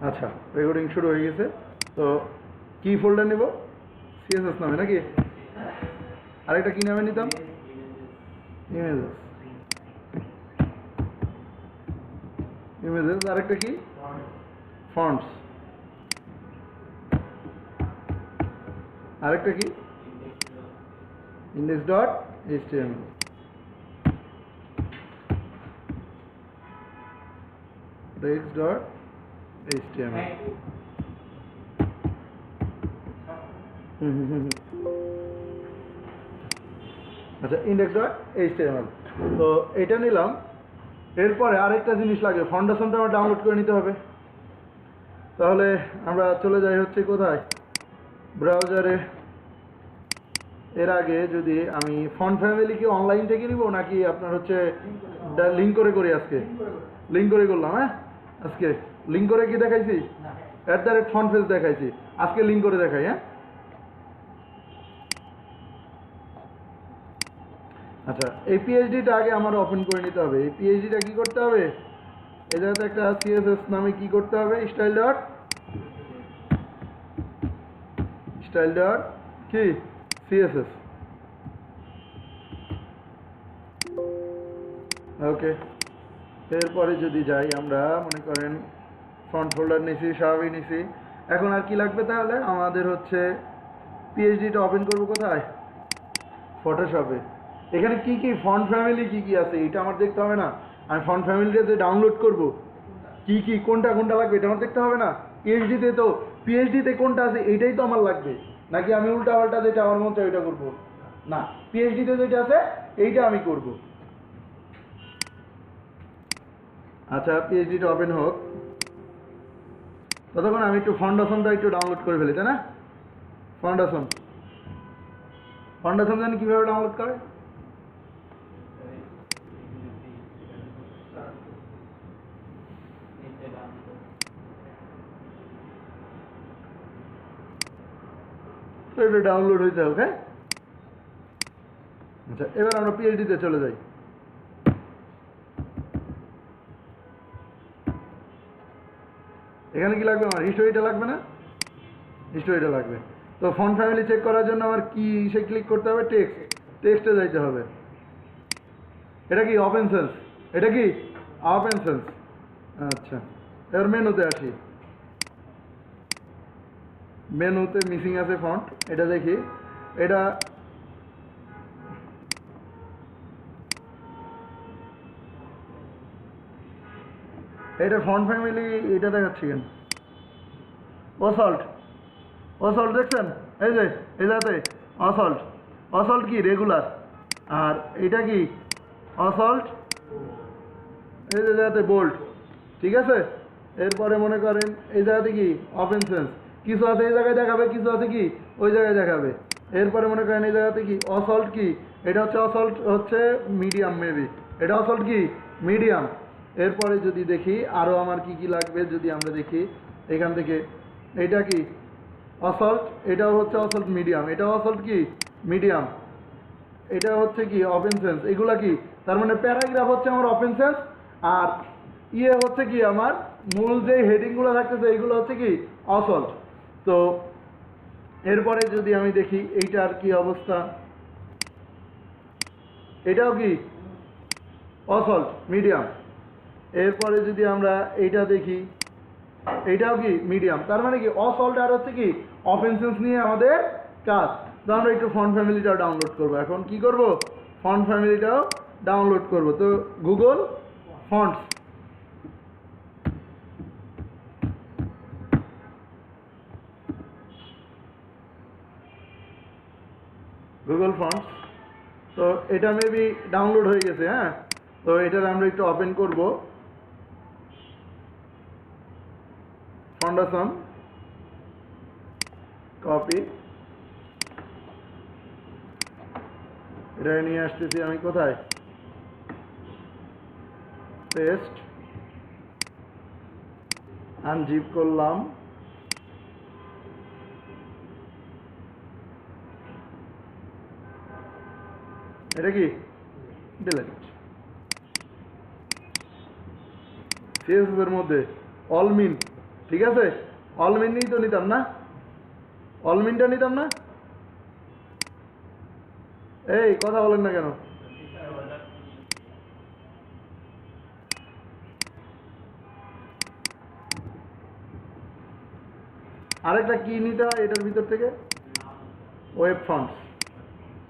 আচ্ছা, রেকর্ডিং শুরু হয়ে গেছে। তো কি ফোল্ডার নেব? সিএসএস নামে নাকি? আরেকটা কি নামে নিতাম? ইমেজেস। ইমেজেস। আরেকটা কি? ফন্টস। আরেকটা কি? Index dot HTML. index dot html। আচ্ছা, index dot html। তো এটা নিলাম। এরপরে আরেকটা জিনিস লাগে, ফাউন্ডেশনটা আমার ডাউনলোড করে নিতে হবে। তাহলে আমরা চলে যাই হচ্ছে কোথায়, ব্রাউজারে। এর আগে যদি আমি ফন্ট ফ্যামিলি কি অনলাইন থেকে নিব নাকি আপনার হচ্ছে লিঙ্ক করে করি? আজকে লিঙ্ক করে করলাম। হ্যাঁ, আজকে লিঙ্ক করে কি দেখাইছি? @ফন্টফেজ দেখাইছি। আজকে লিঙ্ক করে দেখাই। হ্যাঁ, আচ্ছা, এই পিএইচডিটা আগে আমার ওপেন করে নিতে হবে। এই পিএইচডিটা কি করতে হবে? এই জায়গাতে একটা সিএসএস নামে কি করতে হবে? স্টাইল ডট কি সিএসএস। ওকে, এরপরে যদি যাই, আমরা মনে করেন ফন্ট ফোল্ডার নিছি, স্বাভাবিক নিছি। এখন আর কি লাগবে? তাহলে আমাদের হচ্ছে পিএইচডিটা ওপেন করব কোথায়? ফটোশপে। এখানে কি কি ফন্ট ফ্যামিলি কি কি আছে এটা আমার দেখতে হবে না? আমি ফন্ট ফ্যামিলিটা যে ডাউনলোড করব, কি কি কোনটা কোনটা লাগবে এটা আমার দেখতে হবে না? পিএইচডিতে কোনটা আছে এইটাই তো আমার লাগবে, নাকি আমি উল্টা পাল্টা যেটা আমার মন চাই ওইটা করবো? না, পিএইচডিতে যেটা আছে এইটা আমি করব। আচ্ছা, পিএইচডিটা ওপেন হোক। ততক্ষণ আমি একটু ফাউন্ডেশনটা একটু ডাউনলোড করে ফেলি, তাই না? ফাউন্ডেশন জানি কীভাবে ডাউনলোড করে? এটা ডাউনলোড হইতে হবে। আচ্ছা, এবার আমরা পিএইচডিতে চলে যাই। এখানে কি লাগবে আমার? হিস্টোরিটা লাগবে না? হিস্টোরিটা লাগবে। তো ফন্ট ফ্যামিলি চেক করার জন্য আমার কি সে ক্লিক করতে হবে? টেক্সটে যাইতে হবে। এটা কি ওপেন সেন্স? এটা কি ওপেন সেন্স? আচ্ছা, এবার মেনুতে আসি। মেনুতে মিসিং আছে ফন্ট, এটা দেখি। এটা ফন্ট ফ্যামিলি এটা দেখাচ্ছি কেন? অসল্ট দেখছেন? এই যে এই জায়গাতে অসল্ট কি রেগুলার, আর এটা কি অসল্ট এই যে জায়গাতে বোল্ড। ঠিক আছে, এরপরে মনে করেন এই জায়গাতে কি ওপেন সেন্স, কিছু আছে এই জায়গায় দেখাবে, কিছু আছে কি ওই জায়গায় দেখাবে। এরপরে মনে করেন এই জায়গাতে কি অসল্ট কি, এটা হচ্ছে অসল্ট হচ্ছে মিডিয়াম, মেবি এটা অসল্ট কি মিডিয়াম। এরপরে যদি দেখি আরও আমার কি কি লাগবে, যদি আমরা দেখি এখান থেকে, এটা কি অসল্ট, এটাও হচ্ছে অসল্ট মিডিয়াম, এটাও অসল্ট কি মিডিয়াম, এটা হচ্ছে কি ওপেন সেন্স। এগুলা কি, তার মানে প্যারাগ্রাফ হচ্ছে আমার ওপেন সেন্স, আর হচ্ছে কি আমার মূল যে হেডিংগুলো থাকতেছে এইগুলো হচ্ছে কি অসল্ট। তো এরপরে যদি আমি দেখি এইটার কি অবস্থা, এটাও কি অসল্ট মিডিয়াম। এরপরে যদি আমরা এইটা দেখি, এইটাও কি মিডিয়াম। তার মানে কি অসল্ট আর হচ্ছে কি অফেন্সেন্স নিয়ে আমাদের কাজ। তো আমরা একটু ফন্ট ফ্যামিলিটাও ডাউনলোড করব। এখন কি করব? ফন্ট ফ্যামিলিটাও ডাউনলোড করব। তো গুগল ফন্টস, তো এটা মেবি ডাউনলোড হয়ে গেছে। হ্যাঁ, তো এটার আমরা একটু ওপেন করব। ফাউন্ডেশন কপি, এটা নিয়ে আসতেছি আমি কোথায়? পেস্ট, আনজিপ করলাম। এটা কি ডিলিট। সিএসএস এর মধ্যে অল মিন ঠিক আছে, অলমিনই তো নিতাম না, অলমিনটা নিতাম না। এই কথা বলেন না কেন? আরেকটা কি নিতে হয় এটার ভিতর থেকে? Web fonts,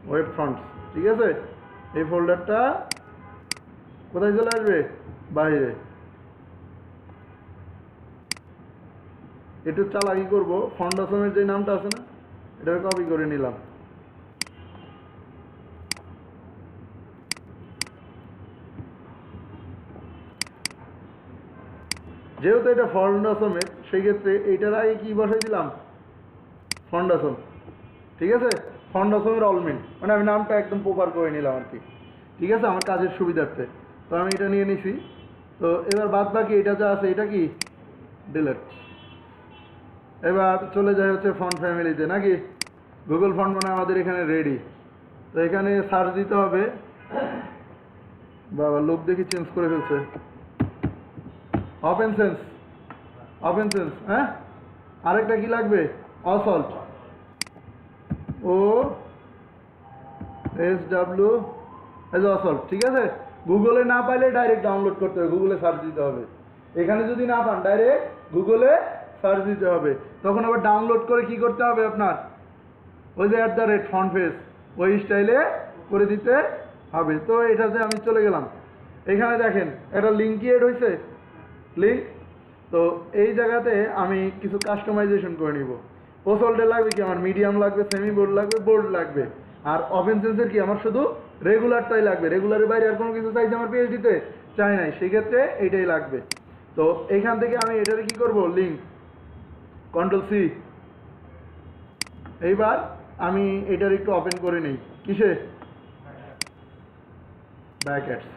web fonts. ঠিক আছে, এই ফোল্ডারটা কোথায় চলে আসবে? বাইরে। একটু চালাকি করবো, ফন্ডাসমের যে নামটা আছে না, এটাকে কপি করে নিলাম। যেহেতু এটা ফন্ডাসমের, সেই ক্ষেত্রে এইটার আগে কি বসাই দিলাম? ফন্ডাসম। ঠিক আছে, ফন্ডাসমের অলমিন, মানে আমি নামটা একদম প্রপার করে নিলাম আর কি। ঠিক আছে, আমার কাজের সুবিধার্থে তো আমি এটা নিয়ে নিছি। তো এবার বাদ বাকি এটা যা আছে এটা কি ডিলেট। এবার চলে যায় হচ্ছে ফন্ট ফ্যামিলিতে, নাকি গুগল ফন্ট মানে আমাদের এখানে রেডি। তো এখানে সার্চ দিতে হবে, বাবা লোক দেখি চেঞ্জ করে ফেলছে, ওপেন সেন্স, ওপেন সেন্স। হ্যাঁ, আরেকটা কি লাগবে? অসল্ট, ও এস ডাব্লিউ এজ অসল্ট। ঠিক আছে, গুগলে না পাইলে ডাইরেক্ট ডাউনলোড করতে হবে, গুগলে সার্চ দিতে হবে। এখানে যদি না পান ডাইরেক্ট গুগলে সার্চ দিতে হবে। তখন আবার ডাউনলোড করে কি করতে হবে আপনার? ওই যে @font_face ওই স্টাইলে করে দিতে হবে। তো এটাতে আমি চলে গেলাম। এখানে দেখেন একটা লিঙ্ক ক্রিয়েট হয়েছে, লিঙ্ক। তো এই জায়গাতে আমি কিছু কাস্টমাইজেশন করে নিব। পোসল্টে লাগবে কি আমার? মিডিয়াম লাগবে, সেমি বোল্ড লাগবে, বোল্ড লাগবে। আর ওপেন সেন্সের কি আমার শুধু রেগুলারটাই লাগবে, রেগুলারের বাইরে আর কোনো কিছু চাইছে আমার পিএইচডিতে চাই নাই, সেক্ষেত্রে এইটাই লাগবে। তো এখান থেকে আমি এটাতে কি করব? Link, Ctrl+C। এইবার আমি এটার একটু ওপেন করে নেই, কিসে? ব্র্যাকেটস।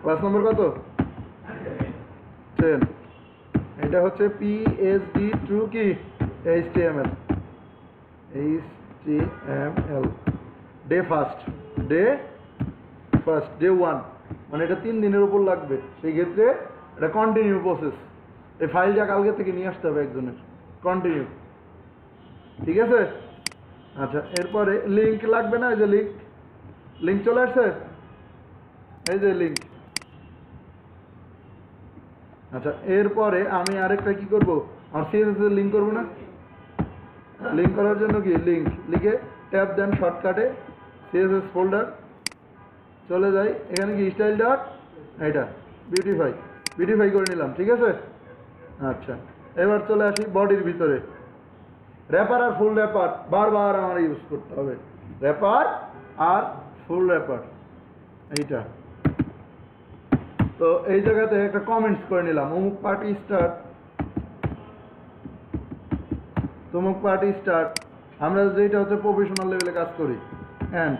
ক্লাস নম্বর কত? 10। এটা হচ্ছে পিএইচডি টু কি HTML, HTML day first, day 1, মানে এটা 3 দিনের উপর লাগবে। সেই ক্ষেত্রে এটা কন্টিনিউ প্রসেস। এই ফাইলটা কালকে থেকে নিয়ে আসতে হবে একজনের, কন্টিনিউ। ঠিক আছে, আচ্ছা। এরপরে লিঙ্ক লাগবে না? এই যে লিঙ্ক, লিঙ্ক চলে আসছে, এই যে লিঙ্ক। আচ্ছা, এরপরে আমি আরেকটা কি করব? আমার সিএসএস এর লিঙ্ক করবো না? লিঙ্ক করার জন্য কি লিঙ্ক লিখে ট্যাব দেন শর্টকাটে, সিএসএস ফোল্ডার চলে যাই। এখানে কি স্টাইল ডট, এটা বিউটিফাই, বিউটিফাই করে নিলাম। ঠিক আছে, আচ্ছা। এবার চলে আসি বডির ভিতরে। র্যাপার আর ফুল র্যাপার বারবার আমার ইউজ করতে হবে, র্যাপার আর ফুল র্যাপার এইটা। তো এই জায়গাতে একটা কমেন্টস করে নিলাম, অমুক পার্টি স্টার্ট, তমুক পার্টি স্টার্ট। আমরা যেটা হচ্ছে প্রফেশনাল লেভেলে কাজ করি। অ্যান্ড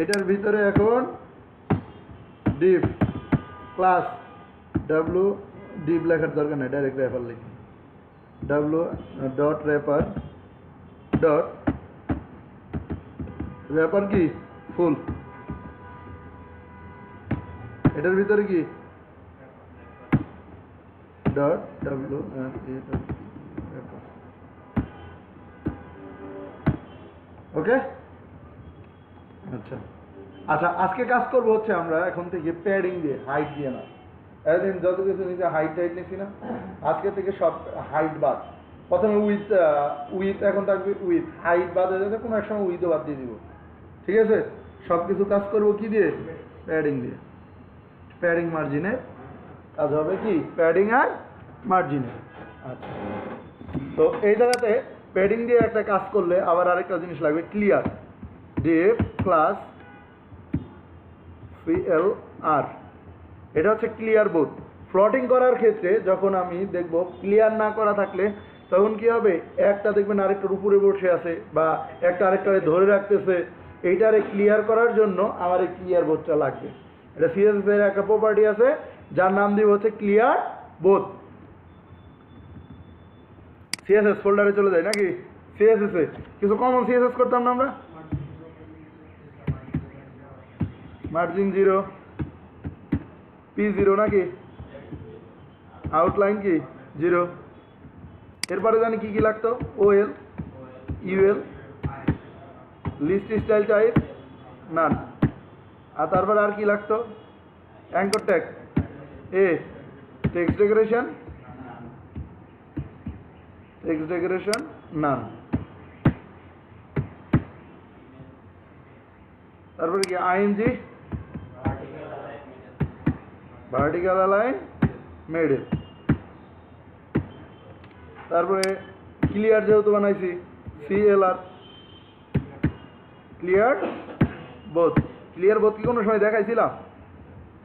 এটার ভিতরে এখন ডিভ ক্লাস, ডাব্লু ডিভ লেখার দরকার নেই, ডাইরেক্ট র্যাপার লিখি, W dot wrapper dot wrapper কি ফুল। এটার ভিতরে কি ডট ডাব্লু ওকে। আচ্ছা আচ্ছা, আজকে কাজ করবো হচ্ছে আমরা এখন থেকে প্যাডিং দিয়ে, হাইট দিয়ে না। এতদিন যত কিছু নিচে হাইট টাইট নিছি না, আজকে থেকে সব হাইট বাদ। প্রথমে উইথ এখন থাকবে উইথ, হাইট বাদ হয়ে যাবে, কোনো এক সময় উইথও বাদ দিয়ে দিব। ঠিক আছে, সব কিছু কাজ করবো কি দিয়ে? প্যাডিং দিয়ে। প্যাডিং মার্জিনে কাজ হবে, কি প্যাডিং আর মার্জিনে। আচ্ছা, তো এই জায়গাতে প্যাডিং দিয়ে একটা কাজ করলে আবার আরেকটা জিনিস লাগবে, ক্লিয়ার ডিভ ক্লাস CLR। এটা হচ্ছে ক্লিয়ার বোর্ড। প্লটিং করার ক্ষেত্রে যখন আমি দেখব ক্লিয়ার না করা থাকলে তখন কি হবে? একটা দেখবেন আরেকটার উপরে বসে আছে বা একটা আরেকটারে ধরে রাখতেছে। এইটারে ক্লিয়ার করার জন্য আমার এই ক্লিয়ার বোর্ডটা লাগবে। এটা সিএসএস এর একটা প্রপার্টি আছে যার নাম দিব হচ্ছে ক্লিয়ার বোথ। সিএসএস ফোল্ডারে চলে যায় নাকি? সিএসএস এ কিছু কমন সিএসএস করতাম না আমরা, মার্জিন 0, P0 নাকি, আউটলাইন কি 0, এরপরে জানি কি কি লাগতো, OL, UL, list style type none, আর তারপরে আর কি লাগতো, anchor tag, text decoration none, তারপরে কি আইএনজি, ভার্টিক্যাল অ্যালাইন মিডল, তারপরে ক্লিয়ার যেহেতু বানাইছি CLR, clear both. Clear both কি কোনো সময় দেখাইছিলাম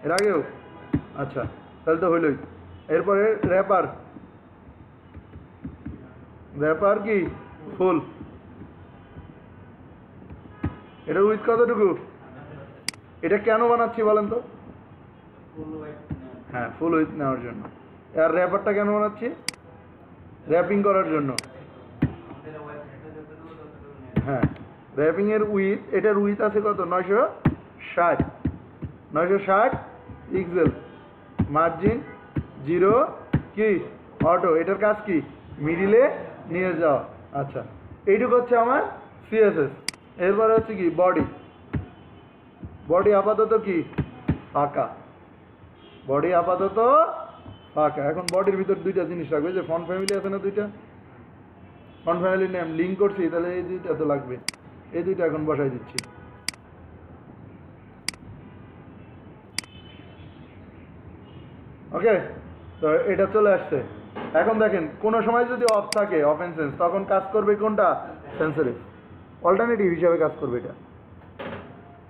এর আগেও? আচ্ছা, তাহলে তো হইলই। এরপরে র্যাপার কি ফুল, এটা উইথ কতটুকু, এটা কেন বানাচ্ছি বলেন তো? হ্যাঁ, ফুল উইথ নেওয়ার জন্য। আর র্যাপারটা কেন বানাচ্ছি? র্যাপিং করার জন্য। হ্যাঁ, র্যাপিং এর উইথ, এটার উইথ আছে কত, 960 পিক্সেল, মার্জিন 0 কি অটো, এটার কাজ কি মিডিলে নিয়ে যাওয়া। আচ্ছা, এইটুকু হচ্ছে আমার সিএসএস। এরপরে হচ্ছে কি বডি আপাতত কি ফাঁকা, এখন বডির ভিতর দুইটা জিনিস লাগবে, যে ফন্ট ফ্যামিলি আছে না, দুইটা ফন্ট ফ্যামিলি নেম লিঙ্ক করছি, তাহলে এই দুইটা তো লাগবে, এই দুইটা এখন বসাই দিচ্ছি। ওকে, তো এটা চলে আসছে। এখন দেখেন কোনো সময় যদি অফ থাকে, অফ এন্ড সেন্স, তখন কাজ করবে কোনটা, সেন্সরিভ, অল্টারনেটিভ হিসাবে কাজ করবে এটা,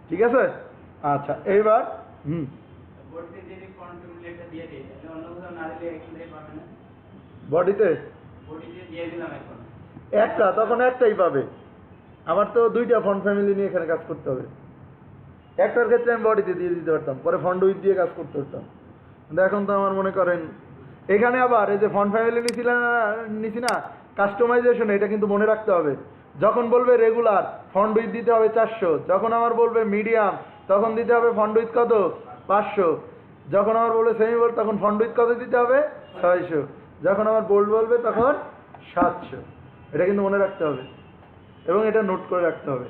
ঠিক আছে? আচ্ছা, এইবার বডিতে একটা, তখন একটাই পাবে, আমার তো দুইটা ফন্ট ফ্যামিলি নিয়ে এখানে কাজ করতে হবে। একটার ক্ষেত্রে আমি বডিতে দিয়ে দিতে পারতাম, পরে ফন্ট উইথ দিয়ে কাজ করতে পারতাম। কিন্তু এখন তো আমার মনে করেন এখানে আবার এই যে ফন্ট ফ্যামিলি নিছি না, কাস্টমাইজেশন, এটা কিন্তু মনে রাখতে হবে। যখন বলবে রেগুলার, ফন্ট উইথ দিতে হবে 400, যখন আমার বলবে মিডিয়াম, তখন দিতে হবে ফন্ট উইথ কত, 500, যখন আমার বলবে সেমি বোল্ড, তখন ফন্ট উইথ কত দিতে হবে, 600, যখন আমার বোল্ড বলবে তখন 700। এটা কিন্তু মনে রাখতে হবে এবং এটা নোট করে রাখতে হবে।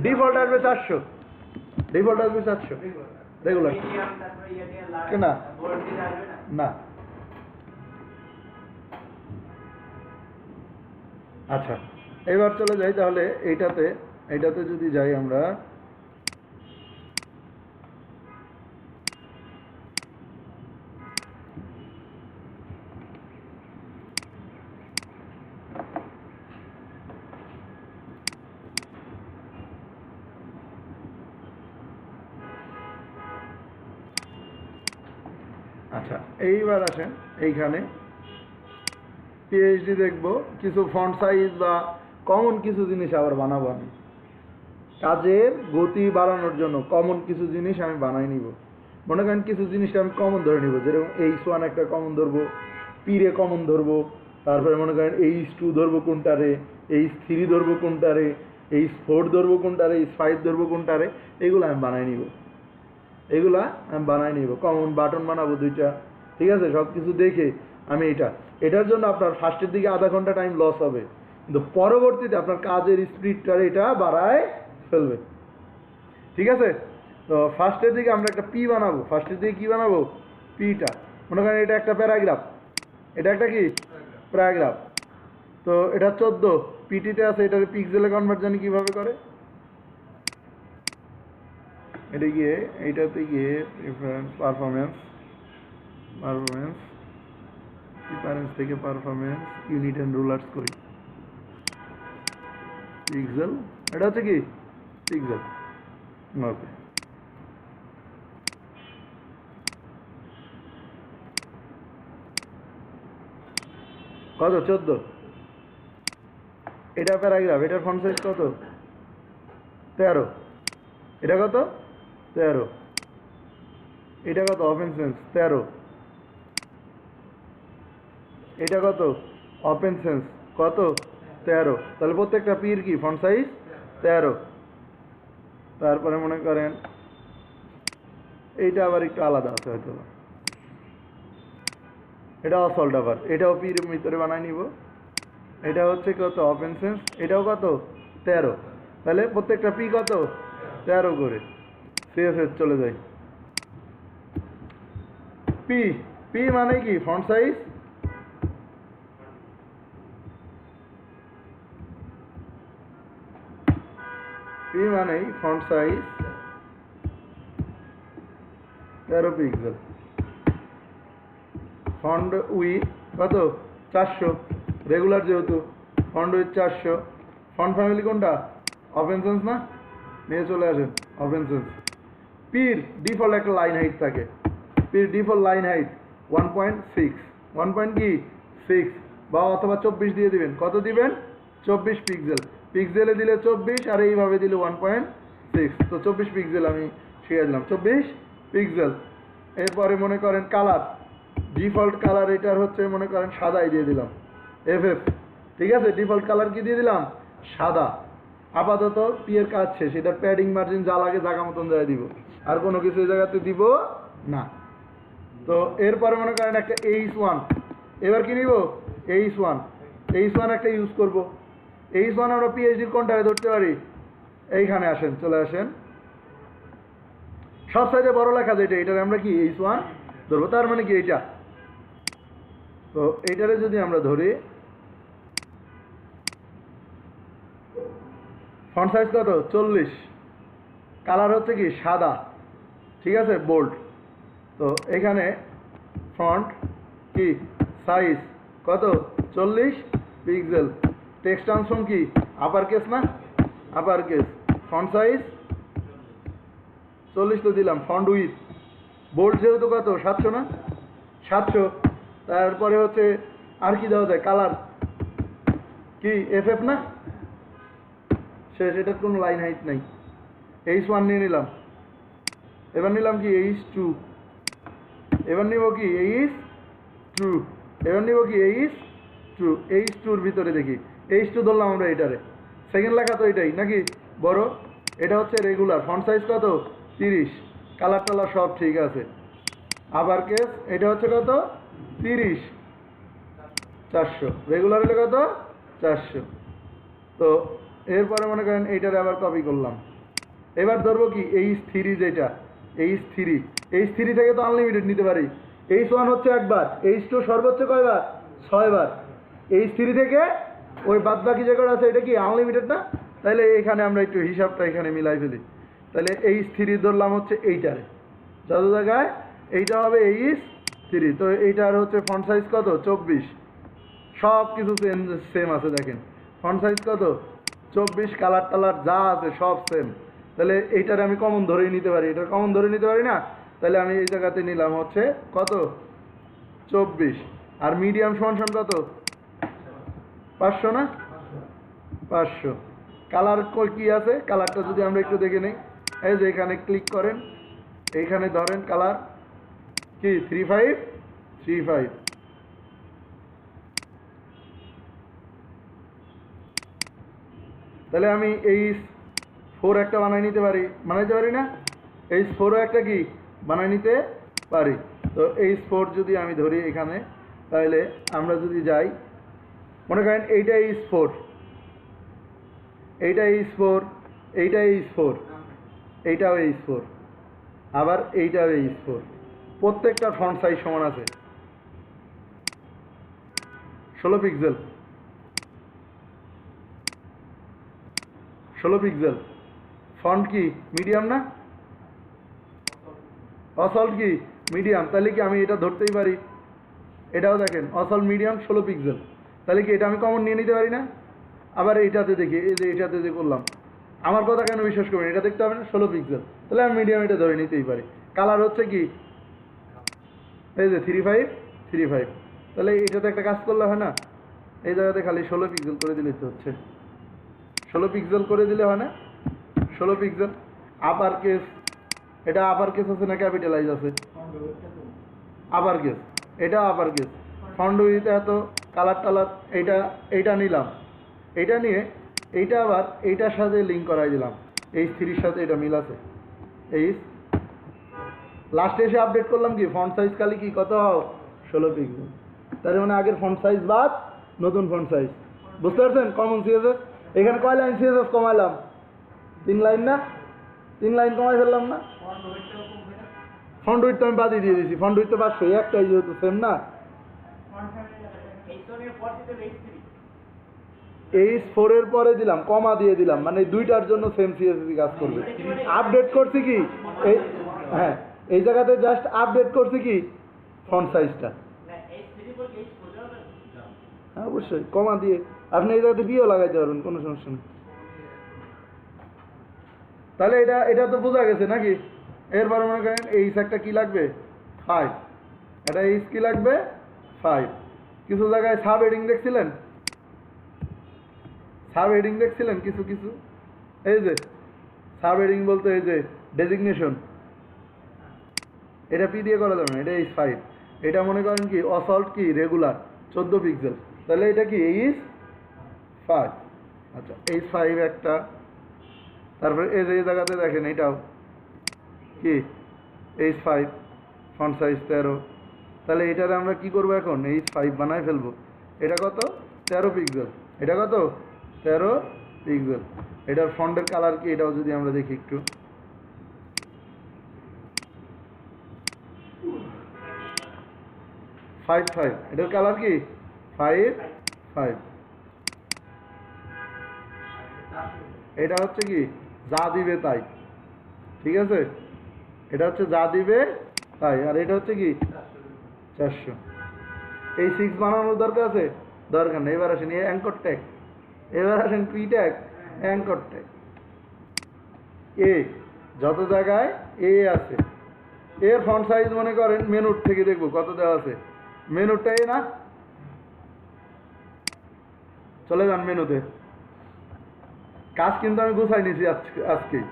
ডিফল্ট আসবে 400, রেগুলার না। আচ্ছা, এবার চলে যাই তাহলে এইটাতে যদি যাই আমরা, আচ্ছা এইবার আসেন, এইখানে পিএইচডি দেখব, কিছু ফন্ট সাইজ বা কমন কিছু জিনিস আবার বানাবো। আমি কাজের গতি বাড়ানোর জন্য কমন কিছু জিনিস আমি বানাই নিব। মনে করেন কিছু জিনিসটা আমি কমন ধরে নিব, যেরকম H1 একটা কমন ধরবো, P-রে কমন ধরবো, তারপরে মনে করেন H2 ধরবো কোনটারে, H3 ধরবো কোনটারে, H4 ধরবো কোনটারে, H5 ধরবো কোনটারে, এগুলো আমি বানাই নিব। কমন বাটন বানাবো 2টা, ঠিক আছে? সব কিছু দেখে আমি এটার জন্য আপনার ফার্স্টের দিকে আধা ঘন্টা টাইম লস হবে, কিন্তু পরবর্তীতে আপনার কাজের স্পিডটা এটা বাড়ায় ফেলবে, ঠিক আছে? তো ফার্স্টের দিকে আমরা একটা পি বানাবো। ফার্স্টের দিকে কি বানাবো? পিটা। মনে করেন এটা একটা প্যারাগ্রাফ, এটা একটা কি প্যারাগ্রাফ। তো এটা 14 পিটিতে আছে, এটাকে পিক্সেলে কনভার্ট জানি কীভাবে করে। এটা গিয়ে এইটাতে গিয়ে পারফরমেন্স থেকে পারফরমেন্স ইউনিট অ্যান্ড রুলার্স করি, পিক্সেল, এটা হচ্ছে কি পিক্সেল। ওকে, কত 14, এটা প্যারাগ্রাফ, এটার ফন্ট সাইজ কত 13। এটা কত 13। এটা কত ওপেন সেন্স 13। এটা কত ওপেন সেন্স কত 13। তাহলে প্রত্যেকটা পির কি ফন্ট সাইজ 13। তারপরে মনে করেন এইটা আবার একটু আলাদা আছে হয়তো, এটা অসল্ট আবার, এটাও পির ভিতরে বানাই নিব। এটা হচ্ছে কত ওপেন সেন্স, এটাও কত 13। তাহলে প্রত্যেকটা পি কত 13 করে। সিএসএস চলে যাই। পি পি মানে কি ফন্ট সাইজ, পি মানে font size 13 pixel. Font with কত 400, রেগুলার যেহেতু ফন্ট উইথ 400। ফন্ট ফ্যামিলি কোনটা ওপেন সেন্স না, নিয়ে চলে আসেন ওপেন সেন্স। পির ডিফল্ট একটা লাইন হাইট থাকে, পির ডিফল্ট লাইন হাইট 1.6, 1.6 বা অথবা 24 দিয়ে দিবেন। কত দিবেন 24 পিক্সেল, পিক্সেলে দিলে 24 আর এইভাবে দিলে 1.6, তো 24 পিক্সেল আমি শিখে দিলাম 24 পিক্সেল। এরপরে মনে করেন কালার, ডিফল্ট কালার এটার হচ্ছে মনে করেন সাদাই দিয়ে দিলাম এফএফ, ঠিক আছে। ডিফল্ট কালার কি দিয়ে দিলাম সাদা। আপাতত পি এর কাজ শেষ, এটার প্যাডিং মার্জিন যা লাগে জায়গা মতন জায়গায় দিব, আর কোনো কিছু এই জায়গাতে দিব না। তো এরপরে মনে করেন একটা H1, এবার কি নিব H1, H1 একটা ইউজ করব। H1 আমরা পিএইচডির কোনটায় ধরতে পারি, এইখানে আসেন চলে আসেন, সব সাইজে বড় লেখা যেটা, এটারে আমরা কি H1 ধরবো, তার মানে কি এইটা। তো এইটারে যদি আমরা ধরি ফন্ট সাইজ কত 40, কালার হচ্ছে কি সাদা, ঠিক আছে বোল্ড। তো এখানে ফন্ট কি সাইজ কত 40 পিক্সেল। টেক্সট ট্রান্সফর্ম কি আপার কেস না, আপার কেস। ফন্ট সাইজ 40 তো দিলাম। ফন্ট উইথ বোল্ড যেহেতু কত 700 না, 700। তারপরে হচ্ছে আর কি দেওয়া যায়, কালার কি এফএফ না, শেষ। এটার কোনো লাইন হাইট নাই। H1 নিয়ে নিলাম, এবার নিলাম কি H2, এবার নিব কি H2, এবার নিব কি H2, H2 এর ভিতরে দেখি H2 ধরলাম আমরা এটারে, সেকেন্ড লেখা তো এটাই নাকি বড়। এটা হচ্ছে রেগুলার, ফন্ট সাইজ কত 30, কালার টালার সব ঠিক আছে। আবার কেস এটা হচ্ছে কত 30, 400, রেগুলার হলে কত 400। তো এরপরে মনে করেন এইটারে আবার কপি করলাম। এবার ধরবো কি H3, যেটা H3 থেকে তো আনলিমিটেড নিতে পারি। H1 হচ্ছে একবার, H2 সর্বোচ্চ কয়বার 6 বার। H3 থেকে ওই বাদ বাকি যে কটা আছে এটা কি আনলিমিটেড না, তাহলে এখানে আমরা একটু হিসাবটা এখানে মিলাই ফেলি। তাহলে H3 ধরলাম হচ্ছে এইটারে, যত জায়গায় এইটা হবে H3। তো এইটার হচ্ছে ফন্ট সাইজ কত 24, সব কিছু সেম আছে দেখেন। ফন্ট সাইজ কত 24, কালার টালার যা আছে সব সেম। তাহলে এইটারে আমি কমন ধরেই নিতে পারি, এটার কমন ধরে নিতে পারি না। তাহলে আমি এই জায়গাতে নিলাম হচ্ছে কত 24, আর মিডিয়াম সমান কত 500 না, 500। কালার কি আছে, কালারটা যদি আমরা একটু দেখে নিই, এই যে এখানে ক্লিক করেন, এইখানে ধরেন কালার কি 3535। তাহলে আমি H4 একটা বানাইতে পারি না, H4 একটা কি বানাই নিতে পারি। তো H4 যদি আমি ধরি এখানে, তাহলে আমরা যদি যাই মনে করেন এইটা H4, এইটা H4, এইটা H4, এইটাও H4, আবার এইটাও H4। প্রত্যেকটা ফন্ট সাইজ সমান আছে 16 পিক্সেল, 16 পিক্সেল। ফন্ট কি মিডিয়াম না, অসল্ট কি মিডিয়াম, তাহলে কি আমি এটা ধরতেই পারি। এটাও দেখেন অসল্ট মিডিয়াম 16 পিক্সেল, তাহলে কি এটা আমি কমন নিয়ে নিতে পারি না। আবার এইটাতে দেখি, এই যে এইটাতে যে করলাম, আমার কথা কেন বিশ্বাস করবেন, এটা দেখতে হবে না 16 পিক্সেল, তাহলে আমি মিডিয়াম এটা ধরে নিতেই পারি। কালার হচ্ছে কি এই যে 3535, তাহলে এটাতে একটা কাজ করলে হয় না, এই জায়গাতে খালি 16 পিক্সেল করে দিলে তো হচ্ছে, 16 পিক্সেল করে দিলে হয় না, 16 পিক্সেল। আপার কেস, এটা আপার কেস আছে না ক্যাপিটালাইজ আছে? আপার কেস, এটা আপার কেস। ফন্ট উইথ এত, কালার টালার, এইটা নিলাম, এইটা নিয়ে এইটা আবার এইটার সাথে লিঙ্ক করাই দিলাম, H3 সাথে এটা মিল আছে। লাস্টে এসে আপডেট করলাম কি ফন্ট সাইজ খালি কি কত 16 পিক্সেল। তার মানে আগের ফন্ট সাইজ বাদ, নতুন ফন্ট সাইজ। বুঝতে পারছেন? Common CSS. এখানে কয় লাইন সিএসএস কমাইলাম? 3 লাইন না? 3 লাইন কমাই ফেললাম না? ফন্ট উইথ তো আমি বাদই দিয়ে দিয়েছি, ফন্ট উইথ তো 500, একটাই যেহেতু সেম না। H4 এর পরে দিলাম, কমা দিয়ে দিলাম, মানে দুইটার জন্য সেম সিএসএস কাজ করবে। আপডেট করছি কি এই, হ্যাঁ এই জায়গাতে জাস্ট আপডেট করছি কি ফন্ট সাইজটা। হ্যাঁ অবশ্যই কমা দিয়ে আপনি এই জায়গাতে বিও লাগাইতে পারবেন, কোনো সমস্যা নেই। তাহলে এটা তো বোঝা গেছে নাকি? এরপর মনে করেন এইচ একটা কি লাগবে 5, এটা এইচ কি লাগবে 5। কিছু জায়গায় সাব হেডিং দেখছিলেন, সাব হেডিং দেখছিলেন কিছু কিছু, এই যে সাব হেডিং বলতে এই যে ডেজিগনেশন, এটা পি দিয়ে করা যাবে না, এটা H5। এটা মনে করেন কি অসল্ট কি রেগুলার 14 পিক্সেল, তাহলে এটা কি H5। আচ্ছা H5 একটা, তারপরে এই যে জায়গাতে দেখেন এটাও কি H5, ফন্ট সাইজ 13। তাহলে এটারে আমরা কি করব এখন H5 বানাই ফেলবো। এটা কত 13 পিক্সেল, এটা কত 13 পিক্সেল। এটার ফন্টের কালার কি এটাও যদি আমরা দেখি একটু, ফাইভ এটার কালার কি 5। এটা হচ্ছে কি যা দিবে তাই, ঠিক আছে? এটা হচ্ছে যা দিবে তাই, আর এটা হচ্ছে কি 400। এই 6 বানানোর দরকার আছে? দরকার নেই। এবার আসেন এই অ্যাঙ্কর ট্যাগ, এবার আসেন পি ট্যাগ, অ্যাঙ্কর ট্যাগ। এ যত জায়গায় এ আছে, এর ফন্ট সাইজ মনে করেন মেনুর থেকে দেখবো কত দেওয়া আছে। মেনুরটা এ না, চলে যান মেনুতে। কাজ কিন্তু আমি গুছাই নিছি আজকেই,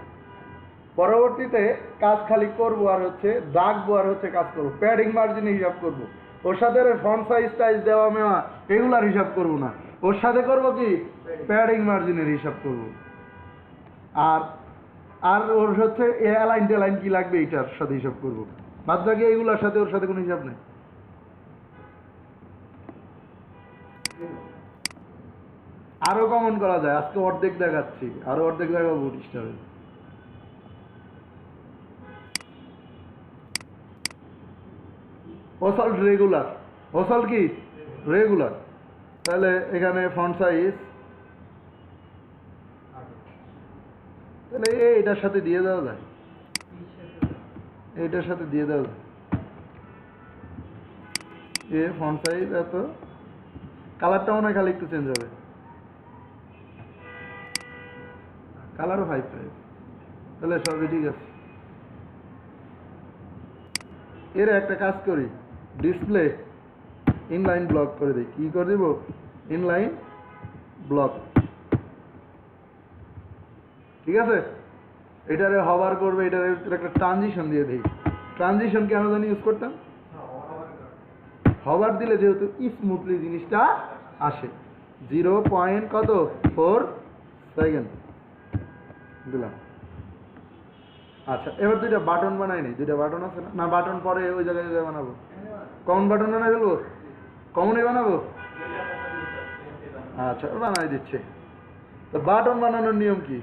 পরবর্তীতে কাজ খালি করবো আর হচ্ছে দাগবো আর হচ্ছে কাজ করবো। প্যাডিং মার্জিন হিসাব করবো, ওর সাথে ফন্ট সাইজ টাইজ দেওয়া মেওয়া এগুলার হিসাব করবো না, ওর সাথে করবো কি প্যাডিং মার্জিনের হিসাব করবো। আর ওর হচ্ছে অ্যালাইন টেলাইন কি লাগবে এইটার সাথে হিসাব করবো। বাদ বাকি এগুলার সাথে ওর সাথে কোনো হিসাব নেই। আরো কমন করা যায়, আজকে অর্ধেক দেখাচ্ছি, আরো অর্ধেক দেখাবো ডিস্টার্বে। অসল্ট রেগুলার, অসল্ট কি রেগুলার। তাহলে এখানে ফন্ট সাইজ তাহলে এইটার সাথে দিয়ে দেওয়া যায়, এইটার সাথে দিয়ে দেওয়া যায়। এ ফন্ট সাইজ এত, কালারটা মনে হয় খালি একটু চেঞ্জ হবে, কালারও 5। তাহলে সবই ঠিক আছে। এর একটা কাজ করি, ডিসপ্লে ইনলাইন ব্লক করে দিই। কি করে দিব? ইনলাইন ব্লক, ঠিক আছে? এটারে হভার করবে, এটার একটা ট্রানজিশন দিয়ে দিই। ট্রানজিশন কেন জানি ইউজ করতাম, হভার দিলে যেহেতু স্মুথলি জিনিসটা আসে। 0.4 সেকেন্ড দিলাম। আচ্ছা এবার দুইটা বাটন বানাই নি, দুইটা বাটন আছে না? না বাটন পরে ওই জায়গায় বানাবো, কমন বাটন বানাই ফেলবো, কমনই বানাবো। আচ্ছা বানাই দিচ্ছে। তো বাটন বানানোর নিয়ম কি?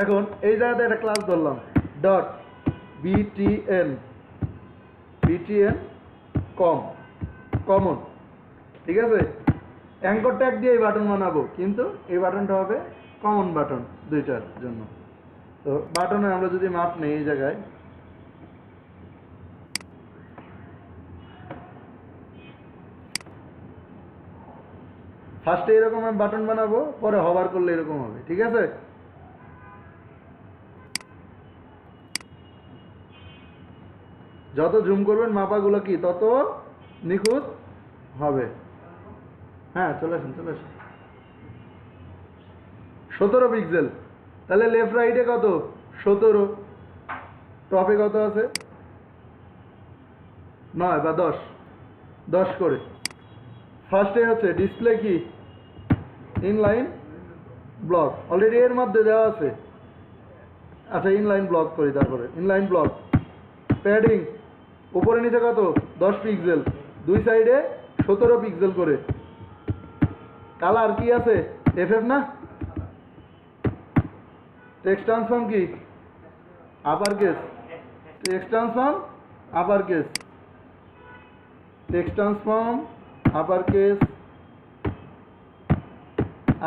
এখন এই জায়গাতে একটা ক্লাস ধরলাম ডট বিটিএন, বিটিএন কমন, ঠিক আছে? অ্যাঙ্কর ট্যাগ দিয়ে এই বাটন বানাবো, কিন্তু এই বাটনটা হবে কমন বাটন দুইটার জন্য। তো বাটনে আমরা যদি মাপ নেই এই জায়গায়, ফার্স্টে এরকম আমি বাটন বানাবো, পরে হভার করলে এরকম হবে, ঠিক আছে? যত জুম করবেন মাপাগুলো কি তত নিখুঁত হবে। হ্যাঁ চলে আসেন, চলে আসেন। 17 পিক্সেল, তাহলে লেফট রাইটে কত 17, টপে কত আছে 9 বা 10 করে। ফার্স্টে হচ্ছে ডিসপ্লে কি ইনলাইন ব্লক, অলরেডি এর মধ্যে দেওয়া আছে। আচ্ছা ইনলাইন ব্লক করি, তারপরে ইনলাইন ব্লক প্যাডিং উপরে নিচে কত 10 পিক্সেল, দুই সাইডে 17 পিক্সেল করে। কালার কি আছে এফএফ না? টেক্সট ট্রান্সফর্ম কি upper case, text transform upper case, text transform upper case.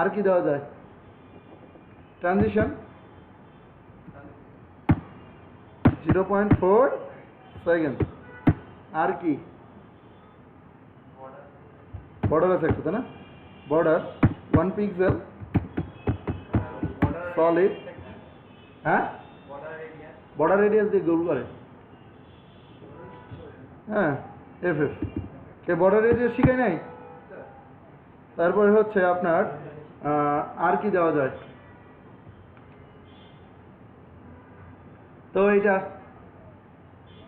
আর কি দেওয়া যায়? Transition 0.4 second. আর কি বর্ডার আছে একটা, তাই না? Border 1 pixel solid. হ্যাঁ বর্ডার রেডিয়াস দিয়ে গোল করে। হ্যাঁ এফএফ কে বর্ডার রেডিয়াস শিখাই নাই। তারপরে হচ্ছে আপনার আর কি দেওয়া যায়?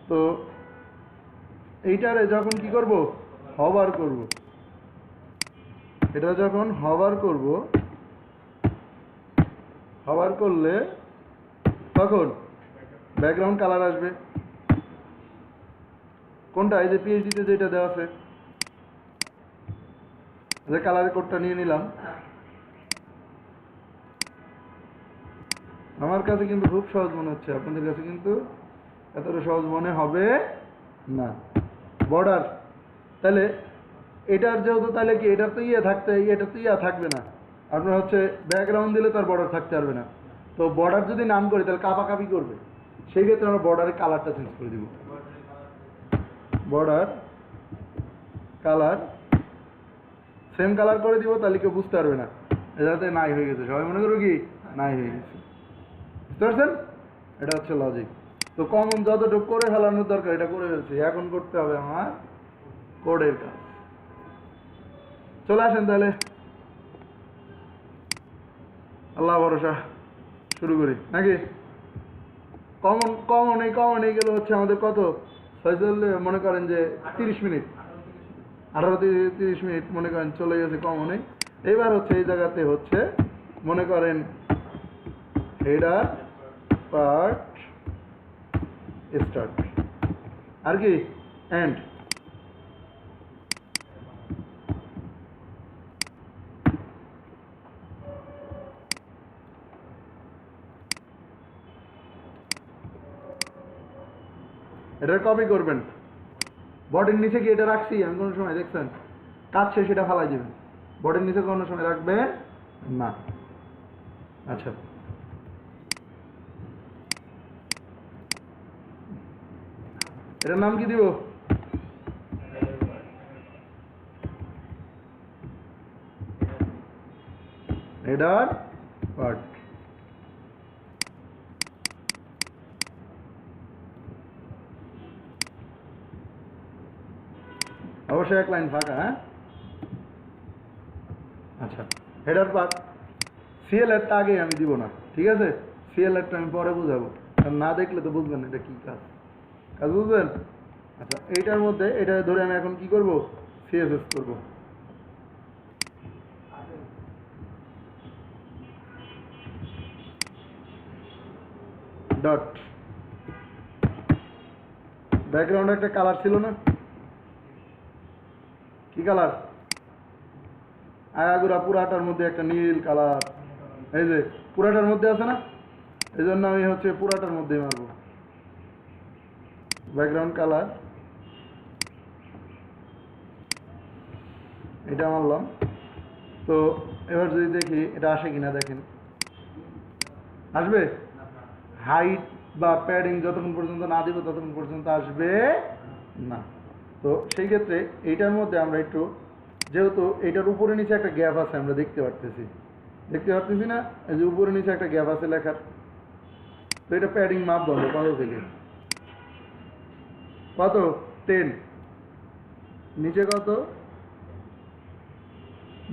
তো এইটারে যখন কি করব হভার করব, এটা যখন হভার করব, হভার করলে তখন ব্যাকগ্রাউন্ড কালার আসবে। কোনটা? এই যে পিএইচডিতে যেটা দেওয়া আছে, যে কালার কোডটা নিয়ে নিলাম। আমার কাছে কিন্তু খুব সহজ মনে হচ্ছে, আপনাদের কাছে কিন্তু এতটা সহজ মনে হবে না। বর্ডার, তাহলে এটার যেহেতু, তাহলে কি এটার তো এটা তো থাকবে না। আপনার হচ্ছে ব্যাকগ্রাউন্ড দিলে তার বর্ডার থাকতে পারবে না। তো বর্ডার যদি নাম করি তাহলে কাপাকাপি করবে, সেই ক্ষেত্রে আমরা বর্ডারের কালারটা চেঞ্জ করে দিব। বর্ডার কালার সেম কালার করে দিব, তাহলে কেউ বুঝতে পারবে না এটাতে নাই হয়ে গেছে। সবাই মনে করো কি নাই হয়ে গেছে, বুঝতে পারছেন? এটা হচ্ছে লজিক। তো কমন যতটুকু করে ফেলানোর দরকার এটা করে ফেলছি, এখন করতে হবে আমার কোডের কাজ। চলে আসেন তাহলে, আল্লাহ ভরসা শুরু করি নাকি? কমন এই গেল হচ্ছে আমাদের কত 46, মনে করেন যে 30 মিনিট, 18-30 মিনিট মনে করেন চলে গেছে কমনে। এইবার হচ্ছে এই জায়গাতে হচ্ছে মনে করেন হেডার পার্ট স্টার্ট, আর কি এন্ড। এটা কপি করবেন, বডির নিচে কি এটা রাখছি আমি কোনো সময়? দেখছেন কাজ শেষে এটা ফালাই দেবেন, বডির নিচে কোনো সময় রাখবেন না। আচ্ছা এটার নাম কি দিব? Header part. অবশ্যই এক লাইন ফাঁকা। হ্যাঁ আচ্ছা হেডার পার্ট। সিএলআরটা আগে আমি দিব না, ঠিক আছে? সিএলআরটা আমি পরে বুঝাবো, কারণ না দেখলে তো বুঝবেন এটা কি কাজ বুঝবেন। আচ্ছা এইটার মধ্যে এটা ধরে আমি এখন কি করব? সিএসএস করব। ডট ব্যাকগ্রাউন্ডে একটা কালার ছিল না? কি কালার? আগাগোড়া পুরাটার মধ্যে একটা নীল কালার, এই যে পুরাটার মধ্যে আছে না? এই জন্য আমি হচ্ছে পুরাটার মধ্যেই মারবো ব্যাকগ্রাউন্ড কালার। এটা মারলাম। তো এবার যদি দেখি এটা আসে কিনা, দেখেন আসবে। হাইট বা প্যাডিং যতক্ষণ পর্যন্ত না দিব ততক্ষণ পর্যন্ত আসবে না। তো সেই ক্ষেত্রে এইটার মধ্যে আমরা একটু, যেহেতু এইটার উপরে নিচে একটা গ্যাপ আছে আমরা দেখতে পারতেছি না? এই যে উপরে নিচে একটা গ্যাপ আছে লেখার। তো এটা প্যাডিং মাপ বলো কত থেকে কত? 10। নিচে কত?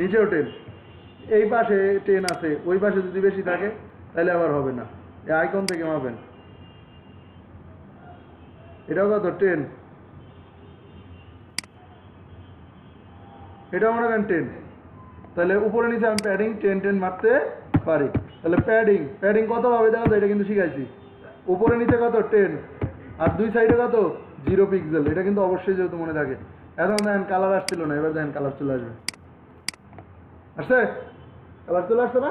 নিচেও 10। এই পাশে 10 আছে, ওই পাশে যদি বেশি থাকে তাহলে আবার হবে না। এই আইকন থেকে মাপেন। এটাও কত 10, এটাও মনে করেন 10। তাহলে উপরে নিচে আমি প্যাডিং 10 মারতে পারি। তাহলে প্যাডিং কত হবে দেখো তো, এটা কিন্তু শিখাইছি। উপরে নিচে কত 10, আর দুই সাইডে কত 0 পিক্সেল। এটা কিন্তু অবশ্যই যেহেতু মনে থাকে। এখন দেখেন কালার আসছিল না, এবার দেখেন কালার চলে আসবে। আসছে কালার চলে আসছে না?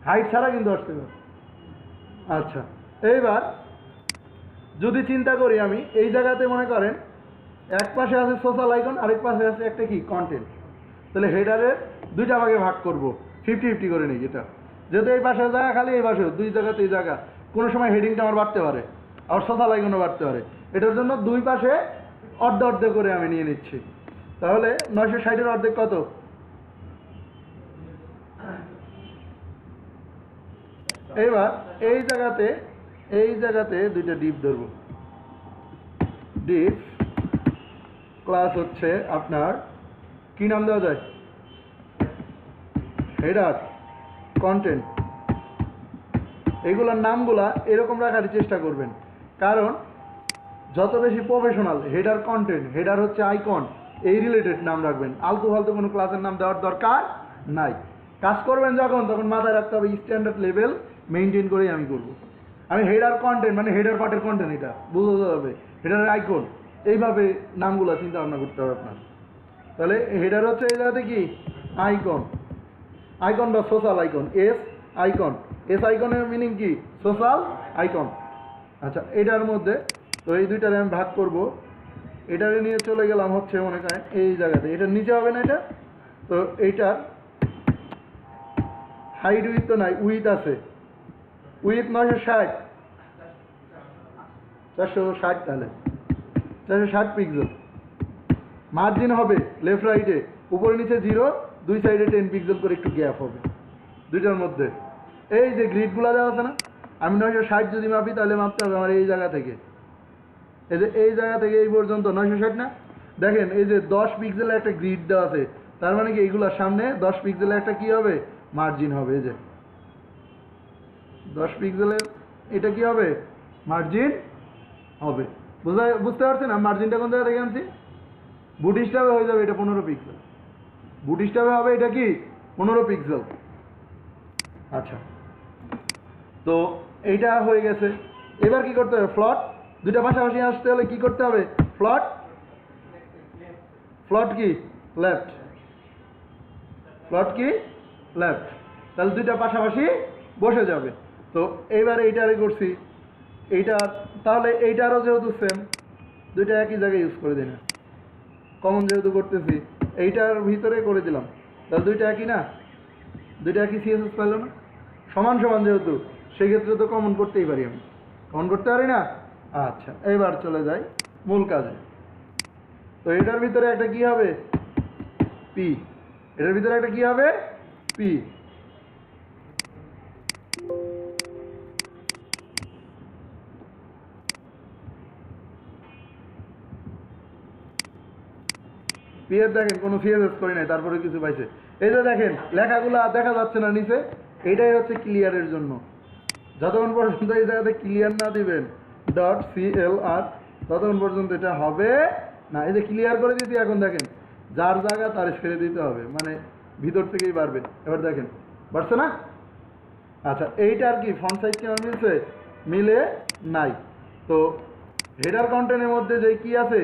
হাইট ছাড়া কিন্তু আসছে না। আচ্ছা, এইবার যদি চিন্তা করি আমি এই জায়গাতে মনে করেন এক পাশে আছে সোশ্যাল আইকন, আরেক পাশে আছে একটা কি কন্টেন্ট। তাহলে হেডারের দুইটা ভাগে ভাগ করব, 50-50 করে নিই। এটা যেহেতু এই পাশে জায়গা খালি, এই পাশেও দুই জায়গাতে এই জায়গা, কোনো সময় হেডিংটা আমার বাড়তে পারে, আর সোশ্যাল আইকনও বাড়তে পারে। এটার জন্য দুই পাশে অর্ধেক করে আমি নিয়ে নিচ্ছি। তাহলে 960-এর অর্ধেক কত? এবার এই জায়গাতে দুইটা ডিপ ধরবো। ডিপ ক্লাস হচ্ছে আপনার কি নাম দেওয়া যায়? Header, content. এইগুলোর নামগুলা এরকম রাখার চেষ্টা করবেন, কারণ যত বেশি প্রফেশনাল হেডার, কন্টেন্ট, হেডার হচ্ছে আইকন, এই রিলেটেড নাম রাখবেন। আলতু ফালতু কোনো ক্লাসের নাম দেওয়ার দরকার নাই। কাজ করবেন যখন, তখন মাথায় রাখতে হবে স্ট্যান্ডার্ড লেভেল মেনটেন করেই আমি করব। আমি হেডার কন্টেন্ট মানে হেডার পার্টের কন্টেন্ট, এটা বুঝতে হবে। হেডারের আইকন, এইভাবে নামগুলো চিন্তা ভাবনা করতে হবে আপনার। তাহলে হেডার হচ্ছে এই জায়গাতে কি আইকন, আইকন বা সোশ্যাল আইকন। এস আইকনের মিনিং কি? Social icon. আচ্ছা, এটার মধ্যে তো এই দুইটারে আমি ভাগ করব। এটারে নিয়ে চলে গেলাম হচ্ছে মনে করেন এই জায়গাতে, এটার নিচে হবে না এটা। তো এইটার হাইট উইথ তো নাই, উইথ আছে। উইথ 960, 460, তাহলে 460 পিক্সেল। মার্জিন হবে লেফট রাইটে উপরে নিচে 0, দুই সাইডে 10 পিক্সেল করে একটু গ্যাপ হবে দুইটার মধ্যে। এই যে গ্রিডগুলো দেওয়া আছে না, আমি 960 যদি মাপি তাহলে মাপতে হবে আমার এই জায়গা থেকে, এই যে এই জায়গা থেকে এই পর্যন্ত 960 না। দেখেন এই যে 10 পিক্সেলের একটা গ্রিড দেওয়া আছে, তার মানে কি এইগুলোর সামনে 10 পিক্সেলের একটা কি হবে? মার্জিন হবে। এই যে 10 পিক্সেলের এটা কি হবে? মার্জিন হবে। বুঝতে পারছেন না? মার্জিনটা কোন জায়গা থেকে আনছি? বুট স্ট্র্যাপে হয়ে যাবে এটা 15 পিক্সেল। বুট স্ট্র্যাপে হবে এটা কি 15 পিক্সেল। আচ্ছা, তো এইটা হয়ে গেছে। এবার কি করতে হবে? ফ্লট দুইটা পাশাপাশি আসতে হলে কি করতে হবে? ফ্লট কি লেফট, ফ্লট কি লেফট। তাহলে দুইটা পাশাপাশি বসে যাবে। তো এইবার এইটারে করছি, এইটার তাহলে এইটারও যেহেতু সেম, দুইটা একই জায়গায় ইউজ করে দিই না, কমন যেহেতু করতেছি এইটার ভিতরে করে দিলাম। তাহলে দুইটা একই না, দুইটা একই সিএসএস পাইল না, সমান সমান যেহেতু, সেক্ষেত্রে তো কমন করতেই পারি, আমি কমন করতে পারি না। আচ্ছা, এবার চলে যাই মূল কাজে। তো এটার ভিতরে একটা কি হবে? পি। এটার ভিতরে একটা কি হবে? পি। পি এর দেখেন কোনো সিএসএস করি নাই, তারপরে কিছু পাইছে। এই যে দেখেন লেখাগুলো দেখা যাচ্ছে না নিচে, এইটাই হচ্ছে ক্লিয়ারের জন্য। যতক্ষণ পর্যন্ত এই জায়গাতে ক্লিয়ার না দিবেন .clr, ততক্ষণ পর্যন্ত এটা হবে না। এই যে ক্লিয়ার করে দিয়েছি, এখন দেখেন যার জায়গা তার ছেড়ে দিতে হবে, মানে ভিতর থেকেই বাড়বে। এবার দেখেন বাড়ছে না? আচ্ছা, এইটার কি ফন্ট সাইজ কেমন মিলছে? মিলে নাই। তো হেডার কন্টেন্টের মধ্যে যেই কি আছে?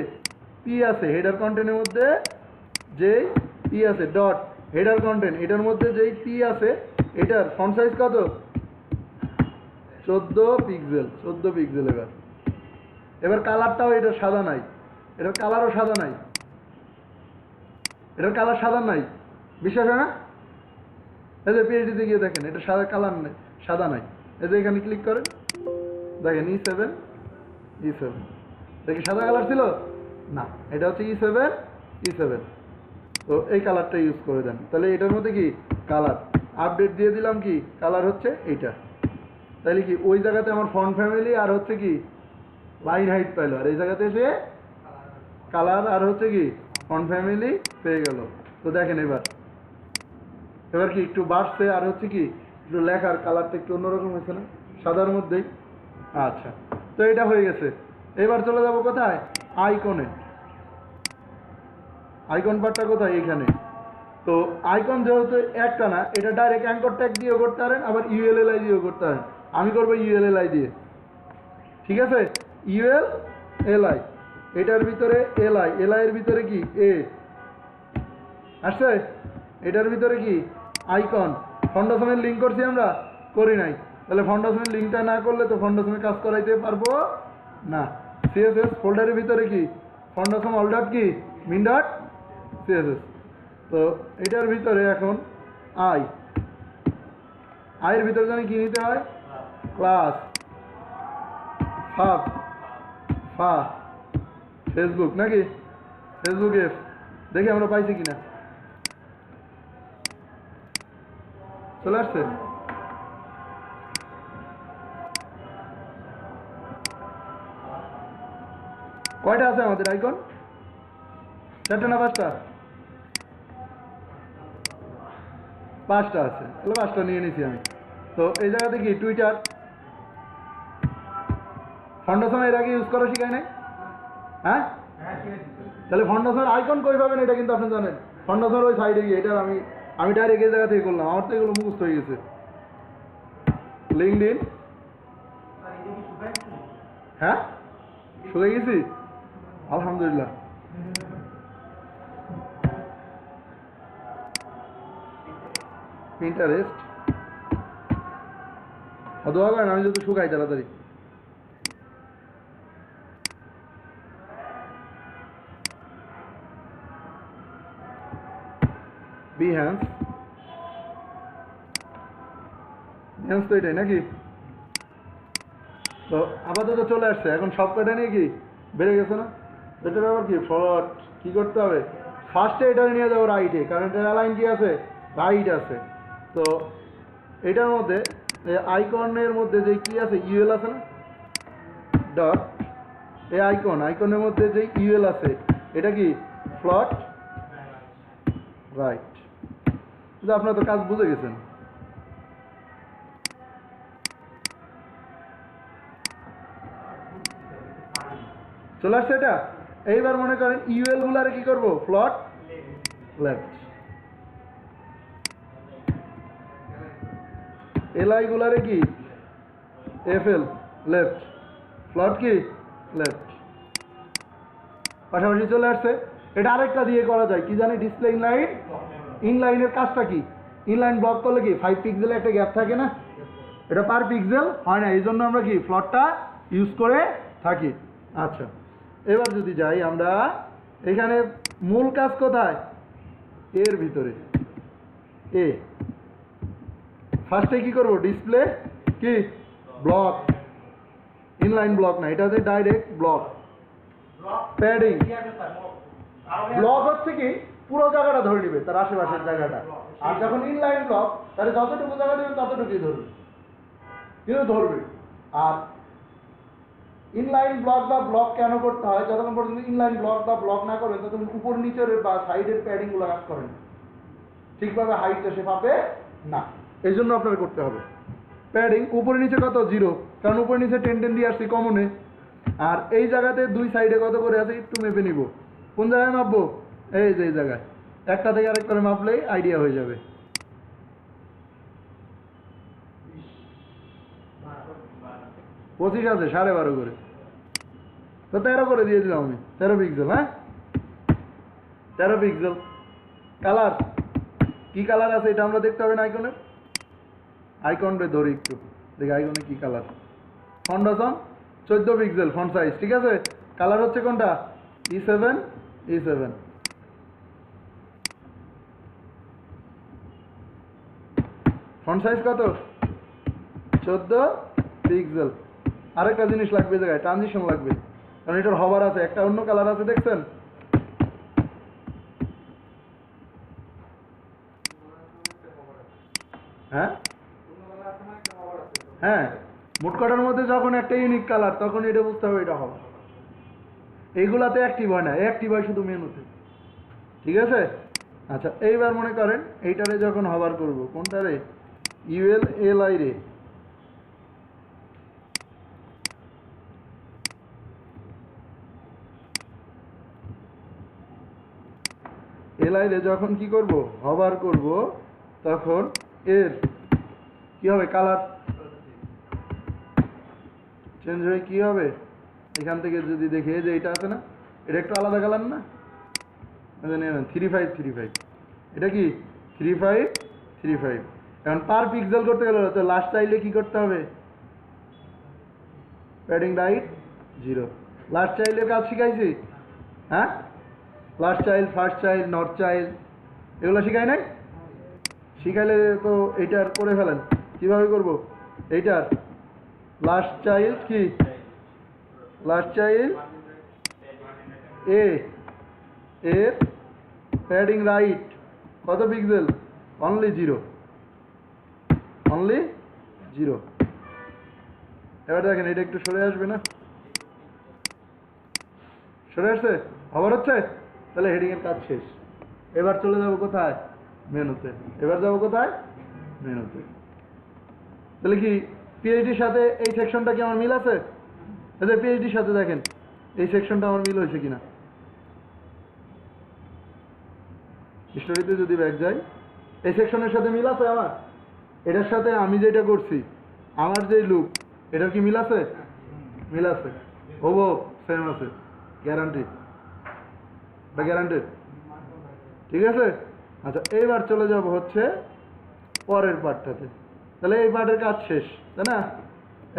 পি আছে। হেডার কন্টেন্টের মধ্যে যেই পি আছে, ডট হেডার কন্টেন্ট, এটার মধ্যে যেই পি আছে, এটার ফন্ট সাইজ কত? 14 পিক্সেল। 14 পিক্সেল। এবার কালারটাও এটার সাদা নাই, এটার কালারও সাদা নাই, এটার কালার সাদা নাই। বিশ্বাস হয় না? এই যে পিএইচডিতে গিয়ে দেখেন এটা সাদা কালার নেই, সাদা নাই। এই যে এখানে ক্লিক করেন, দেখেন E7 দেখি সাদা কালার ছিল না, এটা হচ্ছে E7। তো এই কালারটা ইউজ করে দেন। তাহলে এটার মধ্যে কি কালার আপডেট দিয়ে দিলাম, কি কালার হচ্ছে এইটা। তাহলে কি ওই জায়গাতে আমার ফন্ট ফ্যামিলি আর হচ্ছে কি লাইন হাইট পাইলো, আর এই জায়গাতে এসে কালার আর হচ্ছে কি ফন্ট ফ্যামিলি পেয়ে গেল। তো দেখেন এবার কি একটু বাড়ছে, আর হচ্ছে কি একটু লেখার কালারটা একটু অন্যরকম হয়েছে না, সাদার মধ্যেই। আচ্ছা, তো এটা হয়ে গেছে। এবার চলে যাব কোথায়, আইকনে। আইকন পার্টটা কোথায়, এইখানে। তো আইকন যেহেতু একটা না, এটা ডাইরেক্ট অ্যাঙ্কর ট্যাগ দিয়েও করতে পারেন, আবার ইউএলএলআই দিয়েও করতে পারেন। আমি করবো ইউএলএলআই দিয়ে, ঠিক আছে। ইউএলএলআই, এটার ভিতরে এলআই, এলআই এর ভিতরে কি এ আসছে, এটার ভিতরে কি আইকন। ফাউন্ডেশনের লিঙ্ক করছি আমরা, করি নাই, তাহলে ফাউন্ডেশনের লিঙ্কটা না করলে তো ফাউন্ডেশনে কাজ করাইতে পারবো না। সিএসএস ফোল্ডারের ভিতরে কি ফাউন্ডেশন অল ডট কি মিন ডট সিএসএস। তো এটার ভিতরে এখন আইয়ের ভিতরে জানি কি নিতে হয়, ক্লাস ফাব ফা ফেসবুক নাকি, ফেসবুক এফ, দেখি আমরা পাইছি কিনা। চলে আসছে, কয়টা আছে আমাদের আইকন, 4টা না 5টা, 5টা আছে, তাহলে 5টা নিয়ে নিছি আমি। তো এই জায়গাতে কি টুইটার ফাউন্ডেশন এর আগে ইউজ করা শিখায় নাই, হ্যাঁ, তাহলে ফাউন্ডেশন আইকন কই পাবেন এটা কিন্তু আপনি জানেন। ফাউন্ডেশন ওই সাইডে গিয়ে, এটা আমি ডাইরেক্ট এই জায়গা থেকে করলাম, আমার তো এগুলো মুখস্থ হয়ে গেছে। লিঙ্কডইন, হ্যাঁ শুয়ে গেছি আলহামদুলিল্লাহ। পিন্টারেস্ট দোয়া করেন আমি যদি শুকাই তাড়াতাড়ি। বিহ্যান্স, বিহ্যান্স তো এটাই নাকি। তো আপাতত চলে আসছে, এখন সব কটা নিয়ে কি বেড়ে গেছে না। এটার ব্যাপার কি ফরওয়ার্ড কি করতে হবে, ফার্স্টে এটা নিয়ে যাবো রাইটে, কারণ এটার অ্যালাইন কি আছে, রাইট আছে। তো এটার মধ্যে আইকনের মধ্যে যে কি আছে, ইউএল আছে না, ডট এই আইকনের মধ্যে যে ইউএল আছে এটা কি ফ্লট রাইট। আপনারা তো কাজ বুঝে গেছেন। চলে আসছে এটা। এইবার মনে করেন ইউএল গুলারে কি করব, ফ্লট লেফট, এলআই গুলারে কি এফএল লেফট, ফ্লট কি লেফট, পাশাপাশি চলে আসছে। এটা আরেকটা দিয়ে করা যায় কি জানি, ডিসপ্লে ইনলাইন। ইনলাইনের কাজটা কি, ইনলাইন ব্লক করলে কি 5 পিক্সেলের একটা গ্যাপ থাকে না, এটা পার পিক্সেল হয় না, এই জন্য আমরা কি ফ্লটটা ইউজ করে থাকি। আচ্ছা, এবার যদি যাই আমরা এখানে, মূল কাজ কোথায়, এর ভিতরে এ। ফার্স্টে কি করব, ডিসপ্লে কি ব্লক, ইনলাইন ব্লক না, এটা হচ্ছে ডাইরেক্ট ব্লক। প্যাডিং ব্লক হচ্ছে কি পুরো জায়গাটা ধরে নিবে, তার আশেপাশের জায়গাটা। আর যখন ইনলাইন ব্লক তাহলে যতটুকু জায়গা দেবে ততটুকুই ধরবে, কিন্তু ধরবে। আর ইনলাইন ব্লক বা ব্লক কেন করতে হয়, যতক্ষণ পর্যন্ত ইনলাইন ব্লক বা ব্লক না করবে ততক্ষণ উপর নিচের বা সাইডের প্যাডিং গুলো কাজ করে না, ঠিকভাবে হাইটটা সে পাবে না, এই জন্য আপনার করতে হবে প্যাডিং। উপরে নিচে কত 0, কারণ উপরে নিচে 10 দিয়ে আসছি কমনে। আর এই জায়গাতে দুই সাইডে কত করে আছে একটু মেপে নিব, কোন জায়গায় মাপবো, এই যে এই জায়গায়, একটা থেকে আরেক করে মাপলেই আইডিয়া হয়ে যাবে। পঁচিশ আছে 12.5 করে, তো 13 করে দিয়ে দিলাম আমি, 13 পিক্সেল। হ্যাঁ 13 পিক্সেল। কালার কি কালার আছে এটা আমরা দেখতে হবে না আইকনে, আইকনটা ধরি একটু দেখি আইকনে কি colour. Foundation 14 pixel font size, ঠিক আছে। কালার হচ্ছে কোনটা, E7 ফন্ট সাইজ কত, 14 পিক্সেল। আরেকটা জিনিস লাগবে জায়গায়, ট্রানজিশন লাগবে, কারণ এটার হবার আছে, একটা অন্য কালার আছে দেখছেন। হ্যাঁ হ্যাঁ, মোট কটার মধ্যে যখন একটা ইউনিক কালার, তখন এটা বুঝতে হবে এটা হবে। এইগুলাতে অ্যাক্টিভ হয় না, অ্যাক্টিভ হয় শুধু মেনুতে, ঠিক আছে। আচ্ছা, এইবার মনে করেন এইটারে যখন হবার করব, কোনটারে, ইউএল এল আই রে এলআই রে যখন কি করব হভার করব তখন এর কি হবে কালার চেঞ্জ হয়ে কি হবে এখান থেকে যদি দেখি যে এটা আছে না এটা একটু আলাদা কালার না 3535 এটা কি 3535 এখন পার পিক্সেল করতে গেলে তো লাস্ট চাইলে কি করতে হবে প্যাডিং রাইট 0 লাস্ট চাইল্ডের কাজ শিখাইছি হ্যাঁ last child first child north child এগুলো শিখাই নাই শিখাইলে তো এইটার করে ফেলেন কিভাবে করব এইটার লাস্ট চাইল্ড কি লাস্ট চাইল্ড এ এর প্যাডিং রাইট কত পিক্সেল অনলি 0 এবার দেখেন এটা একটু সরে আসবে না সরে আসছে আবার হচ্ছে তাহলে হেডিং এর কাজ শেষ এবার চলে যাব কোথায় মেনুতে এবার যাব কোথায় মেনুতে তাহলে কি পিএইচডির সাথে এই সেকশনটা কি আমার মিল আছে এদের পিএইচডির সাথে দেখেন এই সেকশনটা আমার মিল হয়েছে কিনা হিস্টোরিতে যদি ব্যাক যাই এই সেকশনের সাথে মিল আছে আমার এটার সাথে আমি যেটা করছি আমার যে লুক এটার কি মিল আছে ওবো সেম আছে গ্যারান্টি বা গ্যারান্টেড ঠিক আছে আচ্ছা এইবার চলে যাব হচ্ছে পরের পার্টটাতে তাহলে এই পার্টের কাজ শেষ তাই না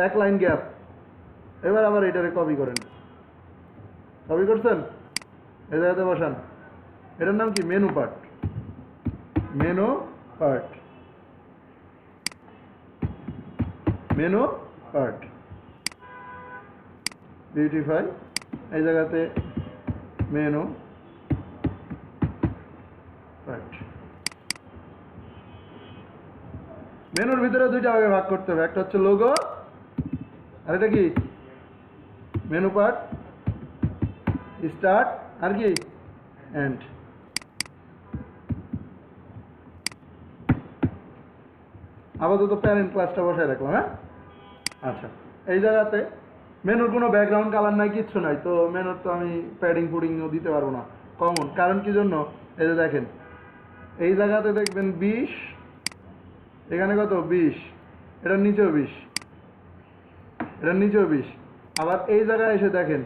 এক লাইন গ্যাপ এবার আবার এটারে কপি করেন কপি করছেন এই জায়গাতে বসান এটার নাম কি মেনু পার্ট বিউটিফাই এই জায়গাতে মেনু পার্ট মেনুর ভিতরে দুইটা ভাগে ভাগ করতে হবে একটা হচ্ছে লোগো আর এটা কি মেনু পার্ট স্টার্ট আর কি এন্ড আপাতত প্যারেন্ট ক্লাসটা বসায় রাখলাম হ্যাঁ আচ্ছা এই জায়গাতে মেনুর কোনো ব্যাকগ্রাউন্ড কালার নাই কিচ্ছু নাই তো মেনুর তো আমি প্যাডিং ফুডিংও দিতে পারবো না কমন কারণ কি জন্য এই যে দেখেন এই জায়গাতে দেখবেন 20 এখানে কত 20 এটার নিচেও 20 আবার এই জায়গায় এসে দেখেন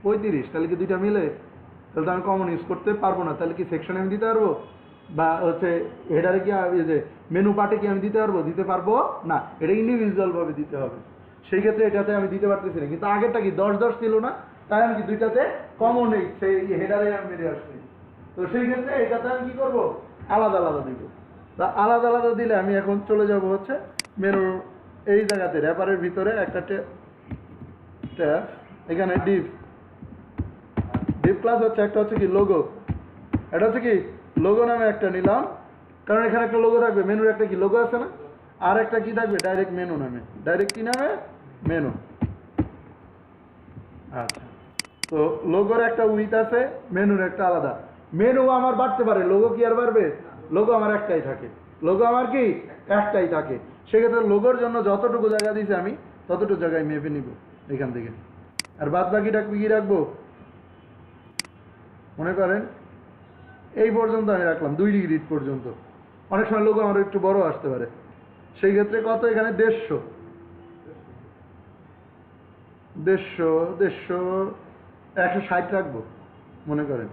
35 তাহলে কি দুইটা মিলে তাহলে তো আমি কমন ইউজ করতে পারবো না তাহলে কি সেকশনে আমি দিতে পারবো বা হচ্ছে হেডারে কি যে মেনু পার্টে কি আমি দিতে পারবো না এটা ইন্ডিভিজুয়াল ভাবে দিতে হবে সেই ক্ষেত্রে এটাতে আমি দিতে পারতেছি না কিন্তু আগেরটা কি 10 ছিল না তাই আমি কি দুইটাতে কমন নেই সেই হেডারে আমি মেরে আসছি তো সেই ক্ষেত্রে এটাতে আমি কি করবো আলাদা আলাদা দিব তা আলাদা আলাদা দিলে আমি এখন চলে যাব হচ্ছে মেনুর এই জায়গাতে র্যাপারের ভিতরে একটা ট্যাব এখানে ডিপ ক্লাস হচ্ছে একটা হচ্ছে কি লোগো এটা হচ্ছে কি লোগো নামে একটা নিলাম কারণ এখানে একটা লোগো থাকবে মেনুর একটা কি লোগো আছে না আর একটা কি থাকবে ডাইরেক্ট মেনু নামে ডাইরেক্ট কি নামে মেনু আচ্ছা তো লোগোর একটা উইথ আছে মেনুর একটা আলাদা মেনু আমার বাড়তে পারে লোগো কি আর বাড়বে লোগো আমার একটাই থাকে সেক্ষেত্রে লোগোর জন্য যতটুকু জায়গা দিয়েছি আমি ততটুকু জায়গায় মেপে নিব এখান থেকে আর বাদ বাকিটা কি রাখবো মনে করেন এই পর্যন্ত আমি রাখলাম 2 ডিগ্রি পর্যন্ত অনেক সময় লোগো আমার একটু বড় আসতে পারে সেই ক্ষেত্রে কত এখানে 160 রাখবো মনে করেন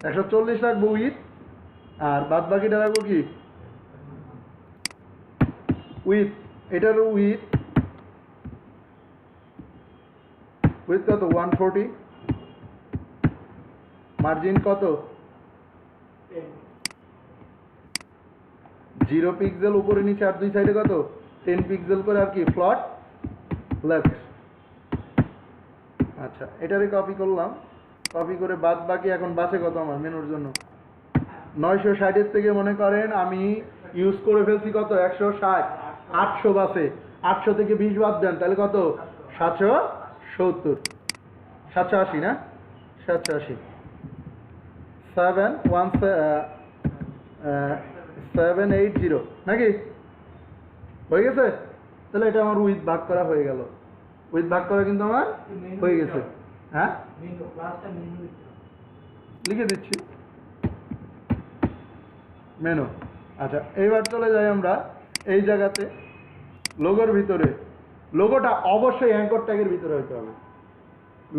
140 রাখবো উইথ আর বাদ বাকিটা রাখবো কি উইথ এটার উইথ কত 140 মার্জিন কত 0 পিক্সেল উপরে নিচে আর দুই সাইডে কত 10 পিক্সেল করে আর কি ফ্লট লেফট আচ্ছা এটারে কপি করলাম কপি করে বাদ বাকি এখন বাঁচে কত আমার মেনুর জন্য 960 এর থেকে মনে করেন আমি ইউজ করে ফেলছি কত 160 800 বাসে 800 থেকে 20 বাদ দেন তাহলে কত 770 780 না 780 7 1 780 নাকি হয়ে গেছে? তাহলে এটা আমার উইথ ভাগ করা হয়ে গেল। উইথ ভাগ করা কিন্তু আমার হয়ে গেছে। হ্যাঁ লিখে দিচ্ছি মেনু। আচ্ছা এইবার চলে যাই আমরা এই জায়গাতে লোগোর ভিতরে। লোগোটা অবশ্যই অ্যাঙ্কর ট্যাগের ভিতরে হতে হবে।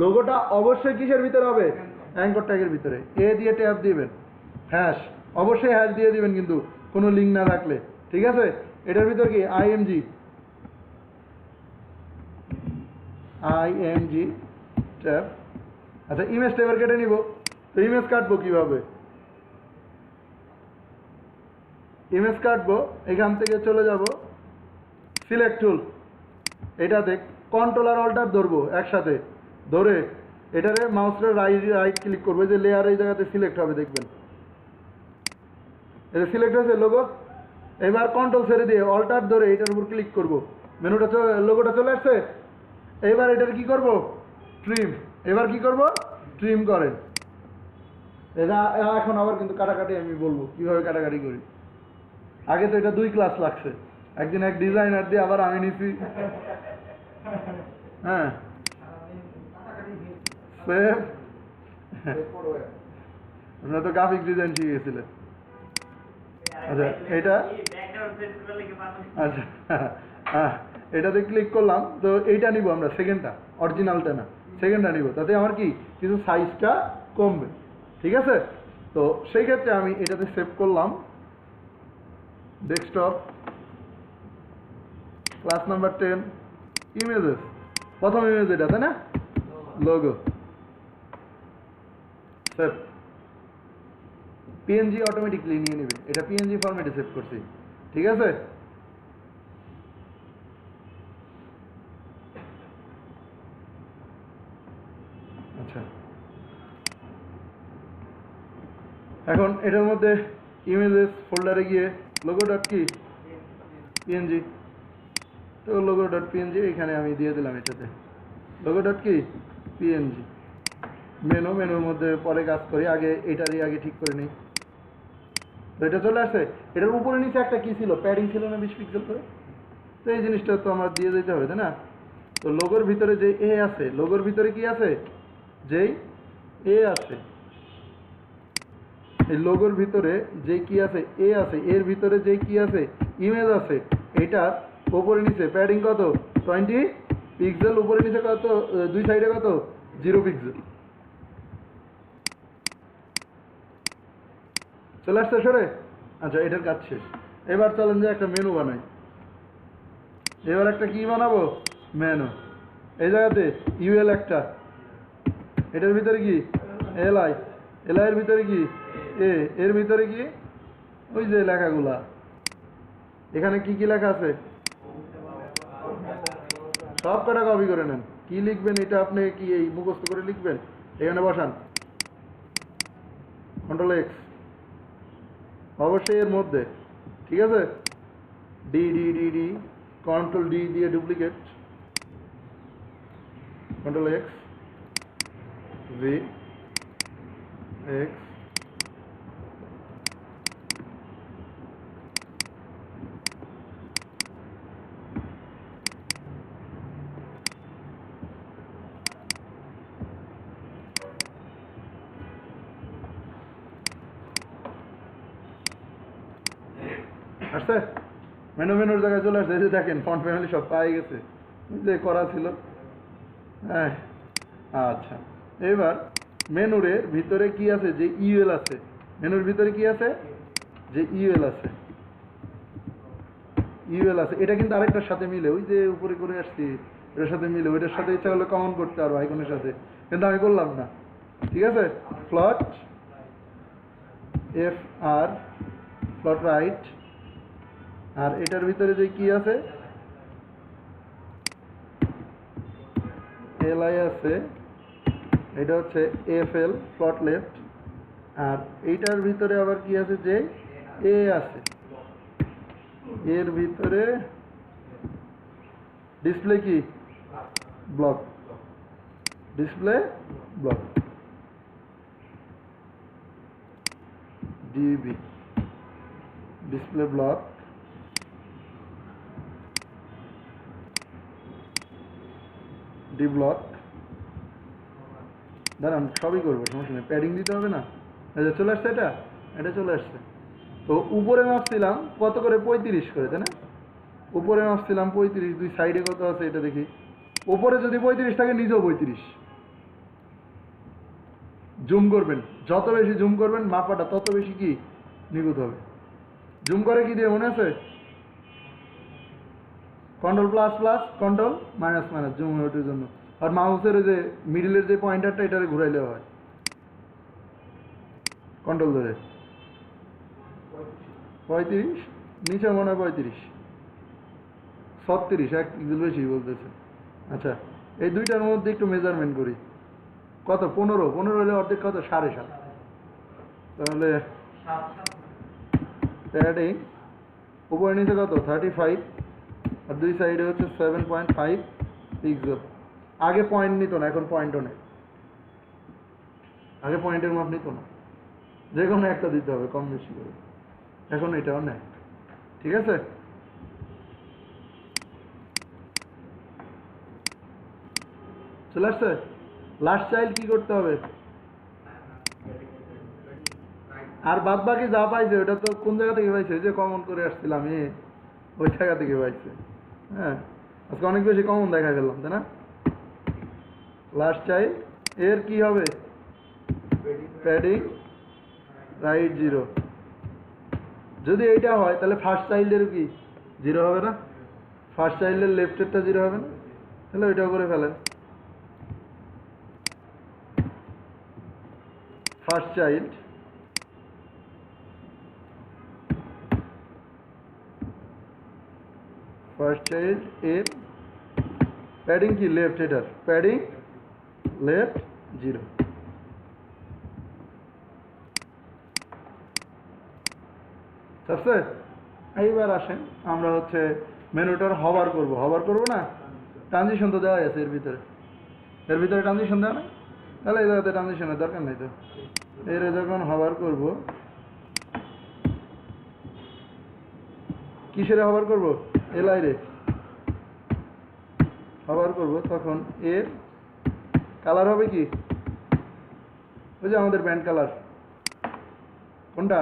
লোগোটা অবশ্যই কিসের ভিতরে হবে? অ্যাঙ্কর ট্যাগের ভিতরে। এ দিয়ে ট্যাব দিবেন, হ্যাশ অবশ্যই হ্যাশ দিয়ে দিবেন কিন্তু কোনো লিঙ্ক না থাকলে, ঠিক আছে? এটার ভিতর কি আইএমজি ট্যাব। আচ্ছা ইমেজ ট্যাবের কেটে নিব। তো ইমেজ কাটবো কিভাবে? ইমেজ কাটবো, এখান থেকে চলে যাব সিলেক্ট টুল। এটাতে কন্ট্রোল আর অল্টার ধরবো একসাথে, ধরে এটারে মাউসের রাইট ক্লিক করবো, যে লেয়ার এই জায়গাতে সিলেক্ট হবে দেখবেন। এটা সিলেক্ট হয়েছে লোগো। এবার কন্ট্রোল ছেড়ে দিয়ে অল্টার ধরে এটার উপর ক্লিক করব, মেনুটা লোগোটা চলে আসছে। এবার এটার কি করব? ট্রিম। এবার কি করব? ট্রিম করেন। এটা এখন আবার কিন্তু কাটাকাটি আমি বলবো কিভাবে কাটাকাটি করি। আগে তো এটা 2 ক্লাস লাগছে, একদিন এক ডিজাইনার দিয়ে আবার আমি নিছি। হ্যাঁ সেভ। আপনারা তো গ্রাফিক ডিজাইন শিখেছিলেন। আচ্ছা এটা আচ্ছা হ্যাঁ এটাতে ক্লিক করলাম। তো এইটা নিব আমরা, সেকেন্ডটা, অরিজিনালটা না, সেকেন্ডটা নিব। তাতে আমার কি কিছু সাইজটা কমবে, ঠিক আছে? তো সেই ক্ষেত্রে আমি এটাতে সেভ করলাম ডেস্কটপ, ক্লাস নাম্বার 10 ইমেজেস, প্রথম ইমেজ এটা, তাই না? Logo save. পিএনজি অটোমেটিকলি নিয়ে নেবেন, এটা পিএনজি ফরম্যাটে সেভ করছি, ঠিক আছে? আচ্ছা এখন এটার মধ্যে ইমেজেস ফোল্ডারে গিয়ে লোগো ডট কি পিএনজি, তো লোগো ডট পিএনজি এখানে আমি দিয়ে দিলাম। এটাতে লোগো ডট কি পিএনজি। মেনুর মধ্যে পরে কাজ করি, আগে এটারই আগে ঠিক করে নিই। তো এটা চলে আসছে। এটার উপরে নিচে একটা কি ছিল, প্যাডিং ছিল না 20 পিক্সেল করে? তো এই জিনিসটা তো আমার দিয়ে দিতে হবে, তাই না? তো লোগোর ভিতরে যে এ আছে, লোগোর ভিতরে কি আছে? যেই এ আছে, এই লোগোর ভিতরে যে কি আছে? এ আছে। এর ভিতরে যে কি আছে? ইমেজ আছে। এটার উপরে নিচে প্যাডিং কত? 20 পিক্সেল। উপরে নিচে কত? 2 সাইডে কত? 0 পিক্সেল। চলে আসছে সরে? আচ্ছা এটার কাজ শেষ। এবার চলেন যে একটা মেনু বানাই। এবার একটা কি বানাবো? মেনু। এই জায়গাতে ইউএল একটা, এটার ভিতরে কি এলআই, এলআই এর ভিতরে কি এ, এর ভিতরে কি ওই যে লেখাগুলা, এখানে কি কি লেখা আছে সব কটা কপি করে নেন। কি লিখবেন এটা আপনি কি এই মুখস্থ করে লিখবেন? এখানে বসান, কন্ট্রোল এক্স, অবশ্যই এর মধ্যে, ঠিক আছে? D D D D, control D দিয়ে duplicate, control X, V X, আসছে মেনুর জায়গায় চলে আসছে। এই যে দেখেন ফন্ট ফ্যামিলি সব পাই গেছে, যে করা ছিল। হ্যাঁ আচ্ছা এবার মেনুরের ভিতরে কি আছে? যে ইউএল আছে। মেনুর ভিতরে কি আছে? যে ইউএল আছে, ইউএল আছে। এটা কিন্তু আরেকটার সাথে মিলে, ওই যে উপরে করে আসছি এটার সাথে মিলে, ওইটার সাথে ইচ্ছা হলে কমন করতে পারবো আইকনের সাথে, কিন্তু আমি করলাম না, ঠিক আছে? ফ্লট এফ আর ফ্লট রাইট। আর এটার ভিতরে যে কি আছে? এলআই আছে, এটা হচ্ছে এফএল ফ্লট লেফট। আর এইটার ভিতরে আবার কি আছে? যে এ আছে, এর ভিতরে ডিসপ্লে কি block, display block DB. Display block, D block, দাঁড়ান সবই করবো, সমস্যা নেই, প্যাডিং দিতে হবে না। আচ্ছা চলে আসছে, এটা চলে আসছে। তো উপরে মাপছিলাম কত করে, 35 করে, তাই না? উপরে মাপছিলাম 35, দুই সাইডে কত আছে এটা দেখি। উপরে যদি 35 থাকে, নিচেও 35। জুম করবেন, যত বেশি জুম করবেন মাপাটা তত বেশি কি নিখুঁত হবে। জুম করে কি দিয়ে মনে আছে? Control plus plus, control minus minus, zoom ওটার জন্য। আর মাউসের ওই যে মিডিলের যে পয়েন্টারটা, এটারে ঘুরাইলে হয় কন্ট্রোল ধরে। 35, নিচে মনে হয় 35, 36, এক বেশি বলতেছে। আচ্ছা এই দুইটার মধ্যে একটু মেজারমেন্ট করি, কত? 15 হলে অর্ধেক কত? 7.5। তাহলে প্যাডিং উপরে নিচে কত? 35, আর দুই সাইডে হচ্ছে 7.5 পিক্সেল। আগে পয়েন্ট নিত না, এখন পয়েন্টও নেই। আগে পয়েন্টের মাপ নিত না, যে কোনো একটা দিতে হবে কম বেশি করে, এখন এটাও নেয়। ঠিক আছে, চলে আসছে। লাস্ট চাইল্ড কি করতে হবে? আর বাদ বাকি যা পাইছে ওটা তো কোন জায়গা থেকে পাইছে? যে কমন করে আসছিলাম ওই জায়গা থেকে পাইছে। হ্যাঁ, আজকে অনেক বেশি কমন দেখা গেলাম, তাই না? লাস্ট চাইল্ড এর কি হবে? Padding right 0। যদি এইটা হয় তাহলে ফার্স্ট চাইল্ডের কি 0 হবে না? ফার্স্ট চাইল্ডের লেফটেরটা 0 হবে না? তাহলে ওইটাও করে ফেলেন। ফার্স্ট চাইল্ড এর প্যাডিং কি লেফট, এটার প্যাডিং লেফট 0। বুঝছে? এইবার আসেন আমরা হচ্ছে মেনুটার হভার করব না? ট্রানজিশন তো দেওয়া আছে এর ভিতরে ট্রানজিশন দেওয়া না, তাহলে এই জায়গাতে ট্রানজিশনের দরকার নেই। তো এর যখন হভার করব, কিসের হভার করব? এলআই রে হভার করব, তখন এর কালার হবে কি? ওই যে আমাদের ব্যান্ড কালার, কোনটা?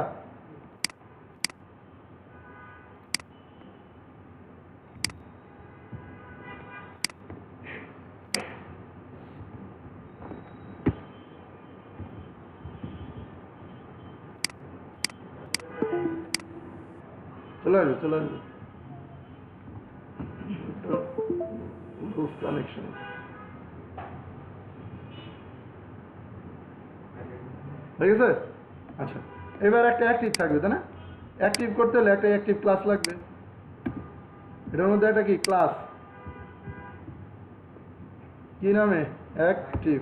চলে আসবে কানেকশন। হয়ে গেছে? আচ্ছা এবার একটা অ্যাক্টিভ থাকবে, তাই না? অ্যাক্টিভ করতে হলে একটা অ্যাক্টিভ ক্লাস লাগবে। এটার মধ্যে একটা কি ক্লাস, কি নামে? অ্যাক্টিভ।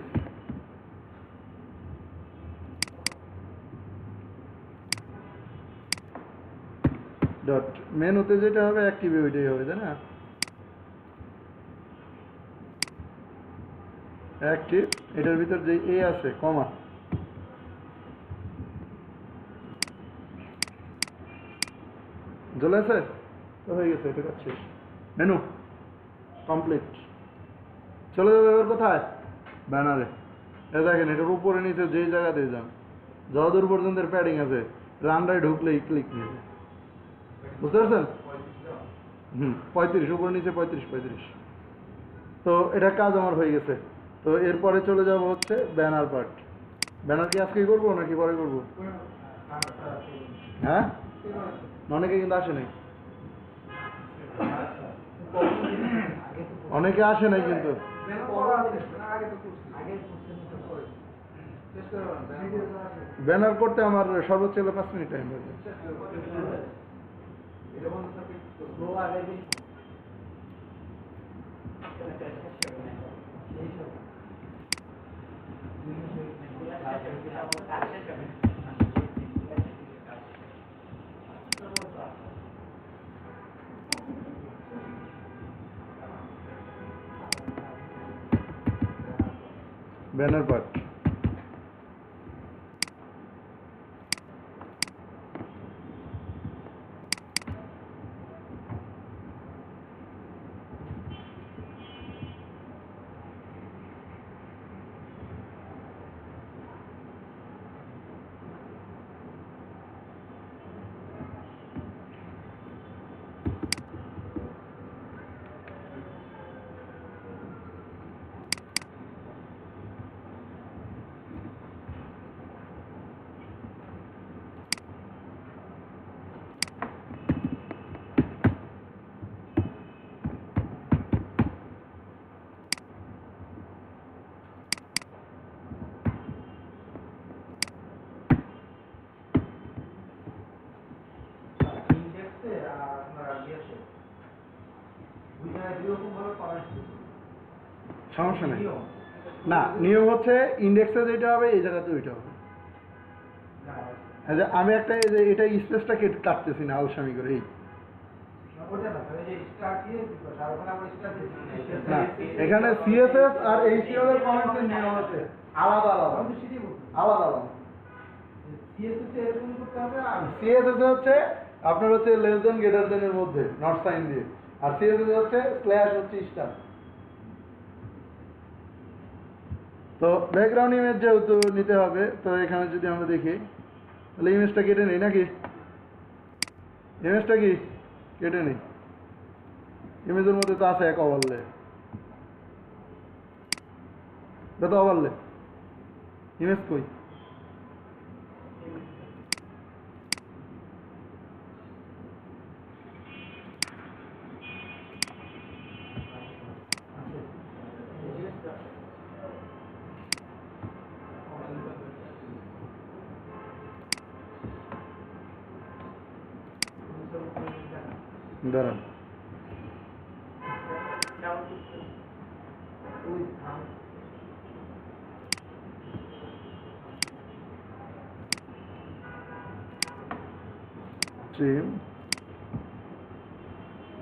ডট মেনুতে যেটা হবে অ্যাক্টিভ, ওইটাই হবে, তাই না? অ্যাক্টিভ, এটার ভিতর যে এ আছে কমা, চলে আসে তো হয়ে গেছে, এটা কাজ শেষ। Menu complete. চলে যাবে এবার কোথায়? ব্যানারে। এ দেখেন এটার উপরে নিচে যেই জায়গাতে যান, যতদূর পর্যন্ত প্যাডিং আছে, রানরায় ঢুকলেই ক্লিক নিয়ে যায়। বুঝতে পারছেন? 35 উপরে নিচে 35। তো এটা কাজ আমার হয়ে গেছে। তো এরপরে চলে যাব হচ্ছে ব্যানার পার্ট। ব্যানার কি আজকেই করবো নাকি পরে করবো? হ্যাঁ, অনেকে কিন্তু আসে নাই, অনেকে আসে নাই কিন্তু। ব্যানার করতে আমার সর্বোচ্চ 5 মিনিট টাইম লাগবে। ব্যানার পার্ট সমস্যা নেই না নিয়ম হচ্ছে ইন্ডেক্সে যেটা হবে এই জায়গাতে ওইটা হবে আমি একটা এটা স্পেসটা কাটতেছি না আলসামি করে এই না এখানে সিএসএস আর এইচটিএমএল এর কমেন্টসের নিয়ম আছে আলাদা আলাদা আলাদা আলাদা সিএসএস হচ্ছে আপনার হচ্ছে লেস দেন গ্রেটার দেন এর মধ্যে নট সাইন দিয়ে আর সিএসএস হচ্ছে স্ল্যাশ হচ্ছে স্টার তো ব্যাকগ্রাউন্ড ইমেজ যেহেতু নিতে হবে তো এখানে যদি আমরা দেখি তাহলে ইমেজটা কেটে নেই নাকি ইমেজটা কি কেটে নেই ইমেজের মধ্যে তো আছে এক ওভারলে এটা তো ওভারলে ইমেজ কই দাঁড়ান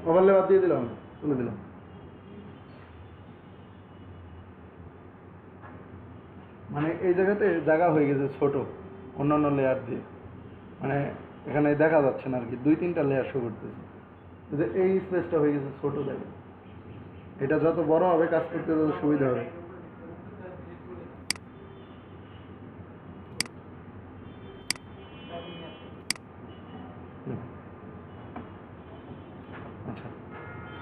ওভারলে বাদ দিয়ে দিলাম তুলে দিলাম মানে এই জায়গাতে জায়গা হয়ে গেছে ছোট অন্যান্য লেয়ার দিয়ে মানে এখানে দেখা যাচ্ছে না আর কি 2-3টা লেয়ার শো করতেছে যে এই স্পেসটা হয়ে গেছে ছোট জায়গা এটা যত বড় হবে কাজ করতে তত সুবিধা হবে আচ্ছা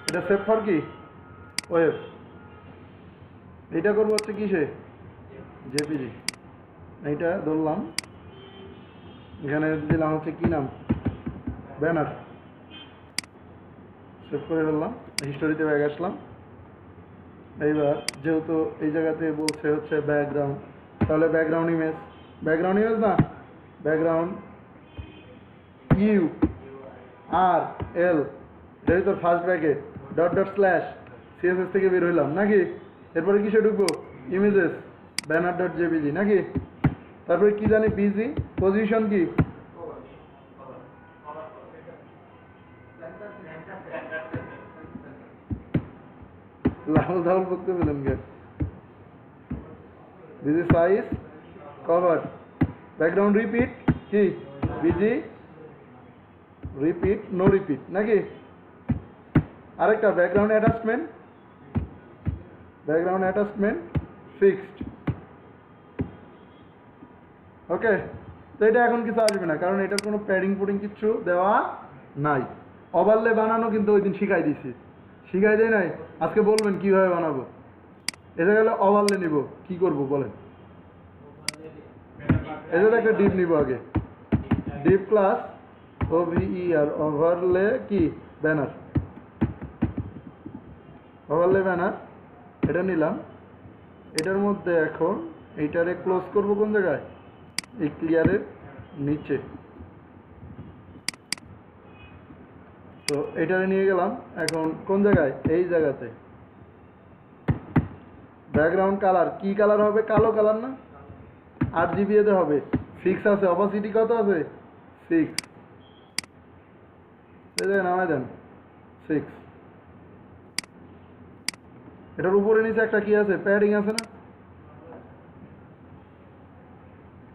এটা সেভ ফর কি ওয়েব এইটা করবো হচ্ছে কিসে জেপিজি এইটা ধরলাম এখানে দিলাম হচ্ছে কি নাম ব্যানার সেভ করে ফেললাম হিস্টোরিতে ব্যাগ আসলাম এইবার যেহেতু এই জায়গাতে বলছে হচ্ছে ব্যাকগ্রাউন্ড তাহলে ব্যাকগ্রাউন্ড ইমেজ না ব্যাকগ্রাউন্ড ইউ আর এল যেহেতু তোর first bracket dot dot slash CSS থেকে বের হইলাম নাকি এরপরে কিসে ঢুকবো ইমেজেস ব্যানার ডট জেপিজি নাকি তারপরে কি জানি বিজি পজিশন কি লাল ধাউল করতেছিলেন কে BG size cover background repeat কি বিজি রিপিট নো রিপিট নাকি আরেকটা ব্যাকগ্রাউন্ড অ্যাটাচমেন্ট ফিক্সড ওকে তো এটা এখন কিছু আসবে না কারণ এটার কোনো প্যাডিং পুডিং কিছু দেওয়া নাই ওভারলে বানানো কিন্তু ওই দিন শিখাই দিছি শিখাই দেয় নাই আজকে বলবেন কিভাবে বানাবো এটা গেলে ওভারলে নিব কি করব বলেন এদের একটা ডিপ নিব আগে ডিপ ক্লাস ওভিইআর ওভারলে কি ব্যানার ওভারলে ব্যানার এটা নিলাম এটার মধ্যে এখন এইটারে ক্লোজ করব কোন জায়গায় এই ক্লিয়ারের নিচে তো এটারে নিয়ে গেলাম এখন কোন জায়গায় এই জায়গাতে ব্যাকগ্রাউন্ড কালার কি কালার হবে কালো কালার না RGB তে হবে 6 আছে অপাসিটি কত আছে 6 এই জায়গায় নামায় দেন 6 এটার উপরে নিচে একটা কি আছে প্যাডিং আছে না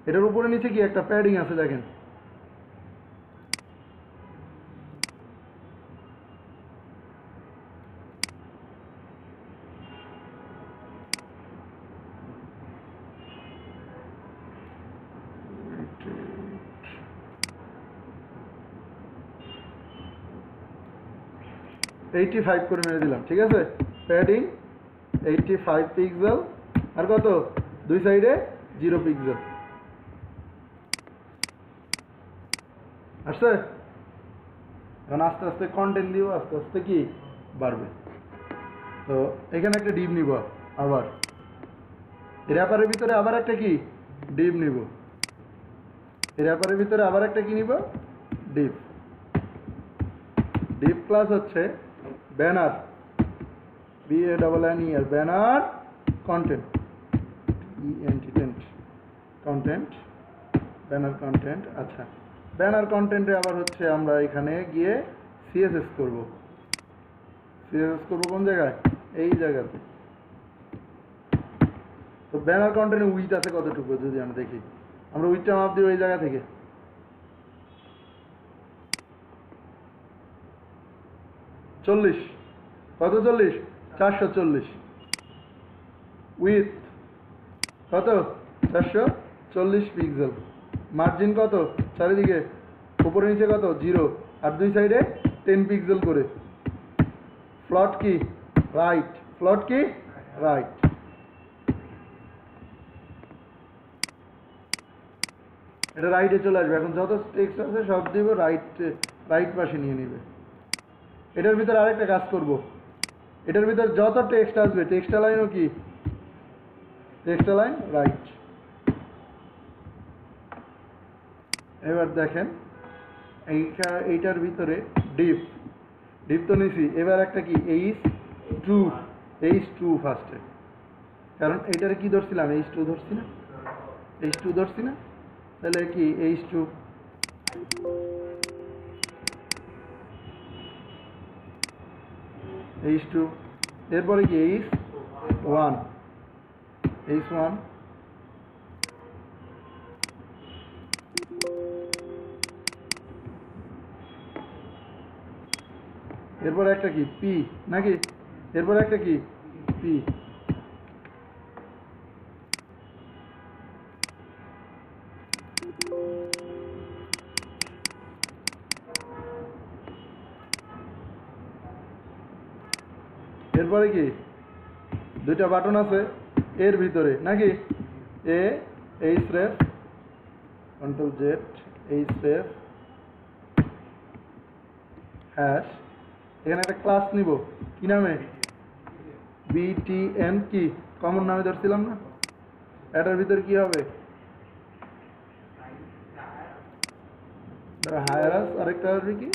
এটার উপরে নিচে কি একটা প্যাডিং আছে দেখেন এইটি 85 করে মেরে দিলাম ঠিক আছে প্যাডিং 85 পিক্সেল আর কত দুই সাইডে 0 পিক্সেল আসছে এখন আস্তে আস্তে কন্টেন্ট দিব আস্তে আস্তে কি বাড়বে তো এখানে একটা ডিপ নিব আবার র্যাপারের ভিতরে আবার একটা কি ডিপ নিব র্যাপারের ভিতরে আবার একটা কি নিব ডিপ ডিপ ক্লাস হচ্ছে banner BANNER banner content content banner content. আচ্ছা, ব্যানার কন্টেন্টে আবার হচ্ছে আমরা এখানে গিয়ে সিএসএস করব। সিএসএস করব কোন জায়গায়? এই জায়গাতে। তো ব্যানার কন্টেন্টে উইথ আছে কতটুকু যদি আমরা দেখি, আমরা উইথটা মাপ দিব এই জায়গা থেকে। 40 কত? 40 440 উইথ কত? 440 পিক্সেল। মার্জিন কত? চারিদিকে উপরে নিচে কত? 0, আর দুই সাইডে 10 পিক্সেল করে। ফ্লট কি? রাইট। ফ্লট কি? রাইট। এটা রাইটে চলে আসবে। এখন যত টেক্সট আছে সব দিব রাইট পাশে নিয়ে নেবে। এটার ভিতরে আরেকটা কাজ করব, এটার ভিতরে যত টেক্সট আসবে টেক্সট লাইনও কি? Text line right. এবার দেখেন এইটার ভিতরে ডিপ তো নিছি। এবার একটা কি? H2 ফার্স্টে, কারণ এইটারে কি ধরছিলাম? H2 ধরছি না? তাহলে কি H2 এরপরে কি? H1 এরপরে একটা কি? P নাকি? এরপরে একটা কি? P। এরপরে কি? দুইটা বাটন আছে এর ভিতরে নাকি? href Ctrl Z href hash. এখানে একটা ক্লাস নিব, কি নামে? btn কি কমন নামে ধরছিলাম না? এটার ভিতরে কি হবে? হায়ারাস। আরেকটা আসবে কি?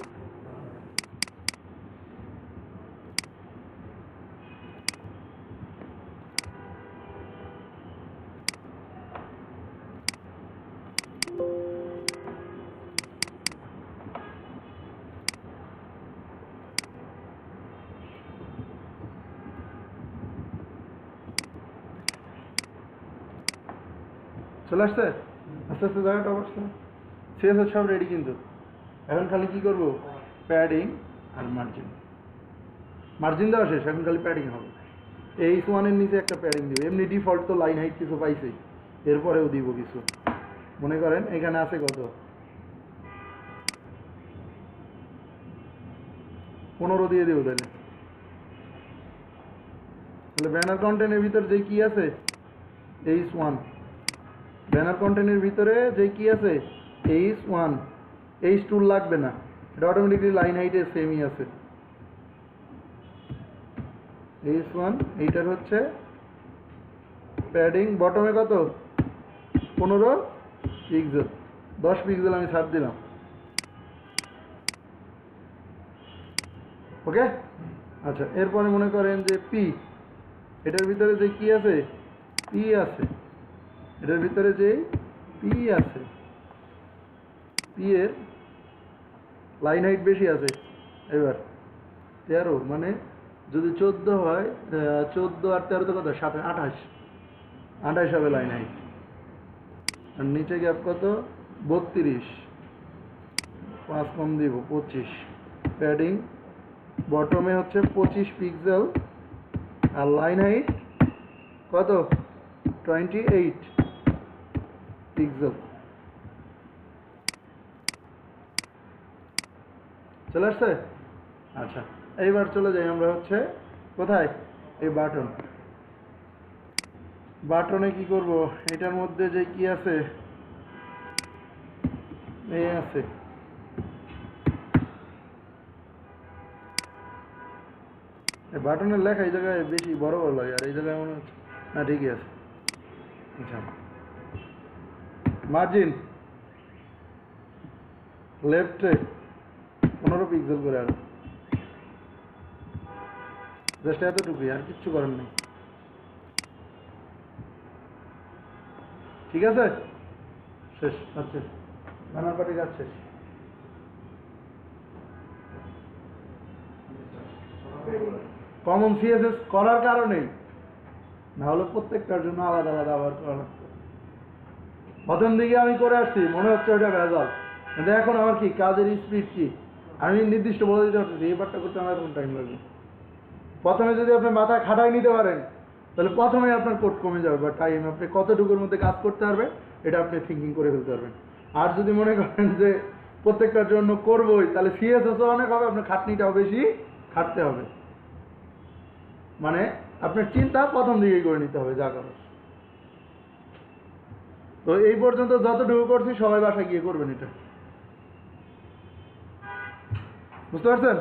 চলে আসছে আস্তে আস্তে জায়গাটা অবস্থা। সিএসএস সব রেডি, কিন্তু এখন খালি কি করব? প্যাডিং আর মার্জিন দেওয়া শেষ, এখন খালি প্যাডিং হবে। H1 এর নিচে একটা প্যাডিং দিব। এমনি ডিফল্ট তো লাইন হাইট কিছু পাইছেই, এরপরেও দিব কিছু। মনে করেন এখানে আছে কত? 15 দিয়ে দেবো। তাহলে ব্যানার কন্টেন্টের ভিতরে যে কি আছে? H1। ব্যানার কন্টেন্টের ভিতরে যে কি আছে? H1। H2 লাগবে না, এটা অটোমেটিকলি লাইন হাইটে সেমই আছে। H1 এইটার হচ্ছে প্যাডিং। বটমে কত? 15 পিক্সেল। 10 পিক্সেল আমি ছাড় দিলাম। ওকে। আচ্ছা, এরপরে মনে করেন যে পি, এটার ভিতরে যে কি আছে? পি আছে। এটার ভিতরে যে পি আছে, পি এর লাইন হাইট বেশি আছে। এবার 13, মানে যদি 14 হয়, 14 আর 13 তো কত? 7 28 হবে লাইন হাইট। আর নিচে গ্যাপ কত? 32, 5 কম দিব 25। প্যাডিং বটমে হচ্ছে 25 পিক্সেল, আর লাইন হাইট কত? 28 পিক্সেল। চলে আসছে? আচ্ছা, এইবার চলে যাই আমরা হচ্ছে কোথায়? এই বাটনে কি করব? এটার মধ্যে যে কি আছে? এই আছে বাটনের লেখা এই জায়গায় বেশি বড় লাগে, আর এই জায়গায় মনে হচ্ছে না ঠিকই আছে। আচ্ছা, মার্জিন লেফটে 15 পিক্সেল করে, আর জাস্ট এতটুকুই, আর কিচ্ছু করার নেই। ঠিক আছে, শেষ, আচ্ছা ব্যানার পার্টি কাজ শেষ। কমন সিএসএস করার কারণেই, না হলে প্রত্যেকটার জন্য আলাদা আলাদা আবার করা লাগতো। প্রথম দিকে আমি করে আসছি, মনে হচ্ছে ওটা ভেজাল, কিন্তু এখন আমার কি কাজের স্পিড কি আমি নির্দিষ্ট বলে দিতে পারতেছি, এই পার্টটা করতে আমার এখন টাইম লাগবে। প্রথমে যদি আপনি মাথায় খাটাই নিতে পারেন, তাহলে প্রথমে আপনার কোড কমে যাবে, বা টাইম আপনি কতটুকুর মধ্যে কাজ করতে পারবেন এটা আপনি থিঙ্কিং করে ফেলতে পারবেন। আর যদি মনে করেন যে প্রত্যেকটার জন্য করবোই, তাহলে সিএসএসও অনেক হবে, আপনার খাটনিটাও বেশি খাটতে হবে। মানে আপনার চিন্তা প্রথম দিকেই করে নিতে হবে যা করার। তো এই পর্যন্ত যতটুকু করছি সবাই বাসায় গিয়ে করবেন এটা, বুঝতে পারছেন?